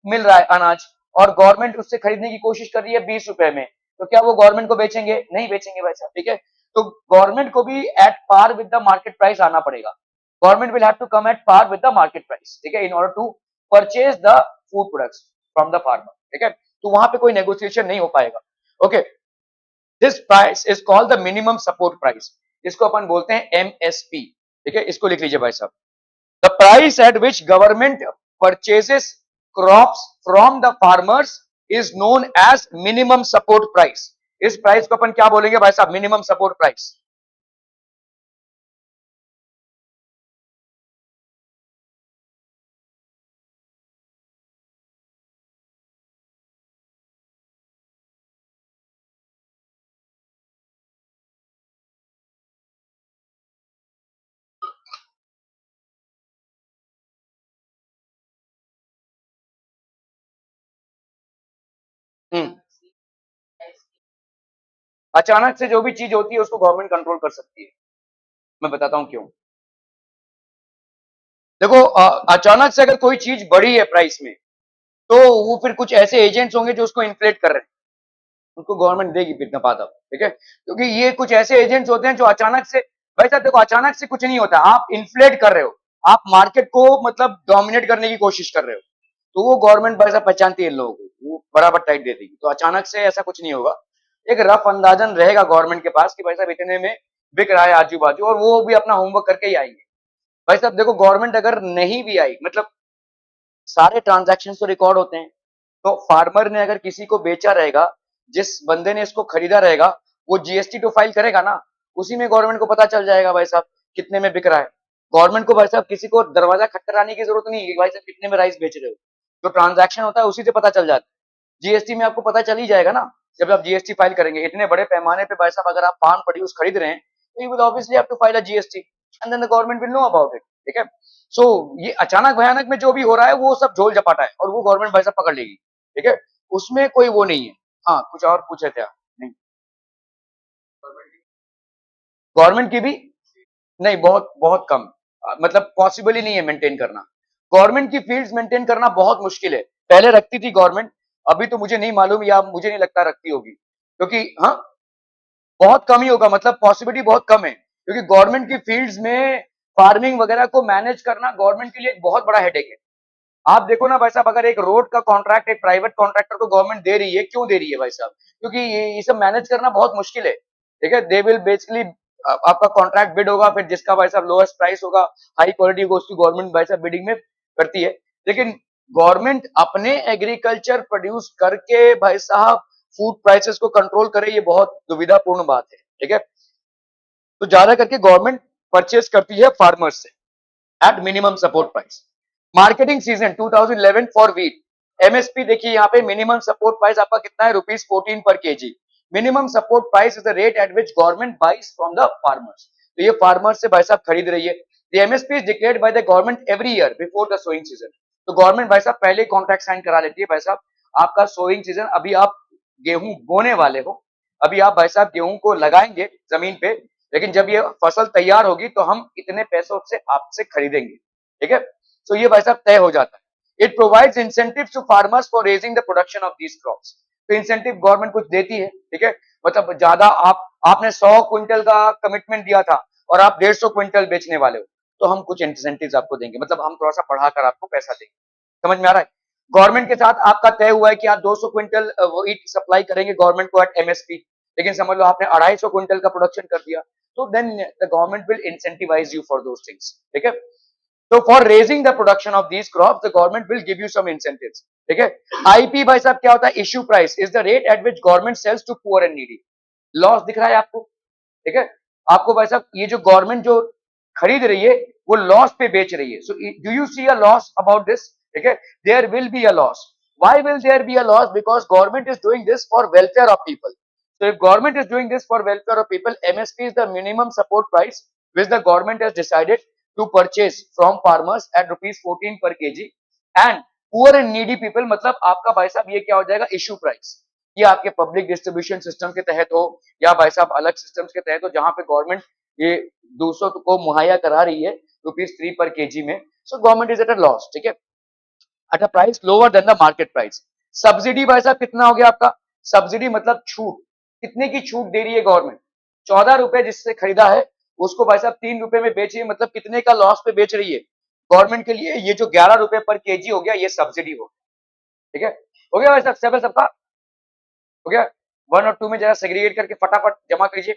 मिल रहा है अनाज, और गवर्नमेंट उससे खरीदने की कोशिश कर रही है 20 रुपए में, तो क्या वो गवर्नमेंट को बेचेंगे? नहीं बेचेंगे भाई साहब, ठीक है। तो गवर्नमेंट को भी at par with the market price आना पड़ेगा। Government will have to come at par with the market price, ठीक है, in order to purchase the food products from the farmer, ठीक है। तो वहां पे कोई नेगोशिएशन नहीं हो पाएगा। Okay, this price is called the minimum support price. इसको अपन बोलते हैं एमएसपी, ठीक है। इसको लिख लीजिए भाई साहब, the price at which government purchases crops from the farmers is known as minimum support price. इस प्राइस को अपन क्या बोलेंगे भाई साहब? Minimum support price. हम्म, अचानक से जो भी चीज होती है उसको गवर्नमेंट कंट्रोल कर सकती है। मैं बताता हूं क्यों। देखो अचानक से अगर कोई चीज बढ़ी है प्राइस में, तो वो फिर कुछ ऐसे एजेंट्स होंगे जो उसको इन्फ्लेट कर रहे हैं, उनको गवर्नमेंट देगी फिर नफा तब, ठीक है। क्योंकि ये कुछ ऐसे एजेंट्स होते हैं जो अचानक से, भाई साहब देखो अचानक से कुछ नहीं होता, आप इन्फ्लेट कर रहे हो, आप मार्केट को मतलब डोमिनेट करने की कोशिश कर रहे हो, तो वो गवर्नमेंट भाई साहब पहचानती है इन लोगों को, वो बराबर टाइट दे देगी। तो अचानक से ऐसा कुछ नहीं होगा, एक रफ अंदाजन रहेगा गवर्नमेंट के पास कि भाई साहब इतने में बिक रहा है आजू बाजू, और वो भी अपना होमवर्क करके ही आएंगे। भाई साहब देखो गवर्नमेंट अगर नहीं भी आई, मतलब सारे ट्रांजैक्शन तो रिकॉर्ड होते हैं, तो फार्मर ने अगर किसी को बेचा रहेगा, जिस बंदे ने इसको खरीदा रहेगा, वो जीएसटी तो फाइल करेगा ना, उसी में गवर्नमेंट को पता चल जाएगा भाई साहब कितने में बिक रहा है। गवर्नमेंट को भाई साहब किसी को दरवाजा खटखटाने की जरूरत नहीं है कि भाई साहब कितने में राइस बेच रहे हो। जो ट्रांजैक्शन होता है उसी से पता चल जाता है। जीएसटी में आपको पता चल ही जाएगा ना, जब आप जीएसटी फाइल करेंगे इतने बड़े पैमाने पे भाई साहब अगर आप फार्म प्रोड्यूस खरीद रहे हैं तो you will obviously have to file a GST and then the government will know about it. ठीक है, सो ये अचानक भयानक में जो भी हो रहा है वो सब झोल झपाटा है और वो गवर्नमेंट भाई साहब पकड़ लेगी। ठीक है, उसमें कोई वो नहीं है। हाँ, कुछ और पूछे थे आप? नहीं, गवर्नमेंट की भी नहीं, बहुत बहुत कम। मतलब पॉसिबल ही नहीं है मेंटेन करना। गवर्नमेंट की फील्ड्स मेंटेन करना बहुत मुश्किल है। पहले रखती थी गवर्नमेंट, अभी तो मुझे नहीं मालूम या मुझे नहीं लगता रखती होगी, क्योंकि हाँ, बहुत कम ही होगा, मतलब पॉसिबिलिटी बहुत कम है, क्योंकि गवर्नमेंट की फील्ड्स में फार्मिंग वगैरह को मैनेज करना गवर्नमेंट के लिए एक बहुत बड़ा हेडेक है। आप देखो ना भाई साहब, अगर एक रोड का कॉन्ट्रैक्ट एक प्राइवेट कॉन्ट्रैक्टर को गवर्नमेंट दे रही है, क्यों दे रही है भाई साहब? क्योंकि ये सब मैनेज करना बहुत मुश्किल है। ठीक है, दे विल बेसिकली आपका कॉन्ट्रैक्ट बिड होगा, फिर जिसका भाई साहब लोएस्ट प्राइस होगा, हाई क्वालिटी को उसकी गवर्नमेंट भाई साहब बिडिंग में करती है। लेकिन गवर्नमेंट अपने एग्रीकल्चर प्रोड्यूस करके भाई साहब फूड प्राइसेस को कंट्रोल करे, ये बहुत दुविधापूर्ण बात है। ठीक है, तो ज्यादा करके गवर्नमेंट परचेज करती है फार्मर्स से at minimum support price. Marketing season 2011 for wheat, MSP देखिए यहाँ पे मिनिमम सपोर्ट प्राइस आपका कितना है, ₹14 पर KG. Minimum support price is the rate at which government buys from the farmers. तो ये फार्मर्स से भाई साहब खरीद रही है। The MSP is declared by the government every year before the sowing season. तो गवर्नमेंट भाई साहब पहले कॉन्ट्रैक्ट साइन करा लेती है भाई साहब, आपका सोइंग सीजन, अभी आप गेहूं बोने वाले हो, अभी आप भाई साहब गेहूं को लगाएंगे जमीन पे, लेकिन जब ये फसल तैयार होगी तो हम इतने पैसों से आपसे खरीदेंगे। ठीक है, सो ये भाई साहब तय हो जाता है। It provides incentive to farmers for raising the production of these crops. तो इंसेंटिव गवर्नमेंट कुछ देती है। ठीक है, मतलब ज्यादा आपने 100 क्विंटल का कमिटमेंट दिया था और आप 150 क्विंटल बेचने वाले हो, तो हम कुछ इंसेंटिव आपको देंगे, मतलब हम थोड़ा सा बढ़ाकर आपको पैसा देंगे। समझ में आ रहा है? गवर्नमेंट के साथ आपका तय हुआ है कि आप 200 क्विंटल ईट सप्लाई करेंगे गवर्नमेंट को एट एमएसपी, लेकिन समझ लो आपने 250 क्विंटल का प्रोडक्शन कर दिया, तो then the government will incentivize you for those things. ठीक है, तो for raising the production of these crops the government will give you some incentives. ठीक है, आईपी भाई साहब क्या होता है? Issue price is the rate at which government sells to poor and needy. Loss दिख रहा है आपको? ठीक है, आपको भाई साहब ये जो गवर्नमेंट जो खरीद रही है वो लॉस पे बेच रही है। So do you see a loss about this? ठीक है, there will be a loss. Why will there be a loss? Because government is doing this for welfare of people. So if government is doing this for welfare of people, MSP is the minimum support price which the government has decided to purchase from farmers at ₹14 per kg, and poor and needy people मतलब आपका भाई साहब ये क्या हो जाएगा? Issue price. ये आपके पब्लिक डिस्ट्रीब्यूशन सिस्टम के तहत हो या भाई साहब अलग सिस्टम्स के तहत हो, जहां पे गवर्नमेंट ये 200 को मुहैया करा रही है ₹3 पर केजी में, so government is eight a loss. ठीक है, eight a price lower than the market price. Subsidy भाई साहब कितना हो गया आपका? सब्सिडी मतलब छूट, कितने की छूट दे रही है गवर्नमेंट? ₹14 जिससे खरीदा है उसको भाई साहब ₹3 में बेच रही है, मतलब कितने का लॉस पे बेच रही है गवर्नमेंट के लिए? ये जो ₹11 पर केजी हो गया ये सब्सिडी हो। ठीक है, हो गया भाई साहब? सेवल सबका हो गया? वन और टू में जरा सेग्रीगेट करके फटाफट जमा कीजिए।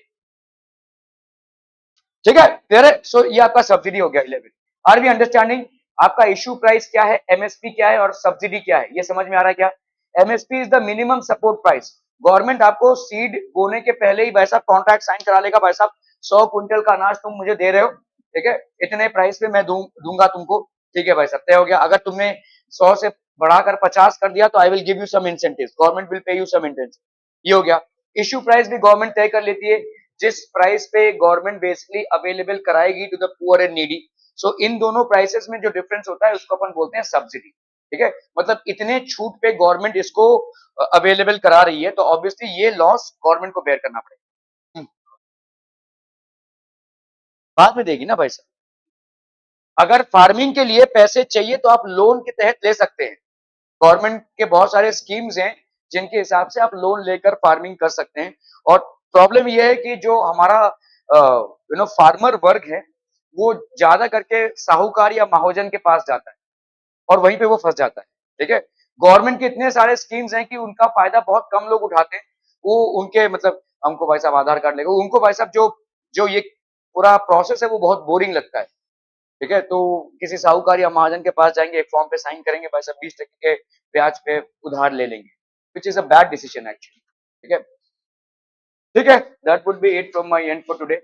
ठीक है, क्लियर है? सो ये आपका सब्सिडी हो गया 11। Are we understanding? आपका इश्यू प्राइस क्या है, एमएसपी क्या है और सब्सिडी क्या है, ये समझ में आ रहा है क्या? MSP is the minimum support price. Government आपको सीड बोने के पहले ही वैसा कॉन्ट्रैक्ट साइन करा लेगा, भाई साहब 100 क्विंटल का अनाज तुम मुझे दे रहे हो, ठीक है, इतने प्राइस पे मैं दूंगा तुमको। ठीक है भाई साहब, तय हो गया। अगर तुमने 100 से बढ़ाकर 50 कर दिया तो I will give you some incentive, government will pay you some incentive. ये हो गया। इश्यू प्राइस भी गवर्नमेंट तय कर लेती है, जिस प्राइस पे गवर्नमेंट बेसिकली अवेलेबल कराएगी to the poor and needy. So इन दोनों प्राइसेस में जो डिफरेंस होता है उसको अपन बोलते हैं सब्सिडी। ठीक है, मतलब इतने छूट पे गवर्नमेंट इसको अवेलेबल करा रही है, तो ऑब्वियसली ये लॉस गवर्नमेंट को बेयर करना पड़ेगा। बाद में देगी ना भाई साहब। अगर फार्मिंग के लिए पैसे चाहिए तो आप लोन के तहत ले सकते हैं। गवर्नमेंट के बहुत सारे स्कीम्स हैं जिनके हिसाब से आप लोन लेकर फार्मिंग कर सकते हैं। और प्रॉब्लम यह है कि जो हमारा फार्मर वर्ग है वो ज्यादा करके साहूकार या महाजन के पास जाता है और वहीं पे वो फंस जाता है। ठीक है, गवर्नमेंट के इतने सारे स्कीम्स हैं कि उनका फायदा बहुत कम लोग उठाते हैं। वो उनके मतलब हमको भाई साहब आधार कार्ड लेगा, उनको भाई साहब जो जो ये पूरा प्रोसेस है वो बहुत बोरिंग लगता है। ठीक है, तो किसी साहूकार या महाजन के पास जाएंगे, एक फॉर्म पे साइन करेंगे, भाई साहब 20% के ब्याज पे उधार ले लेंगे, which is a bad decision actually. ठीक है, ठीक है, that would be it from my end for today.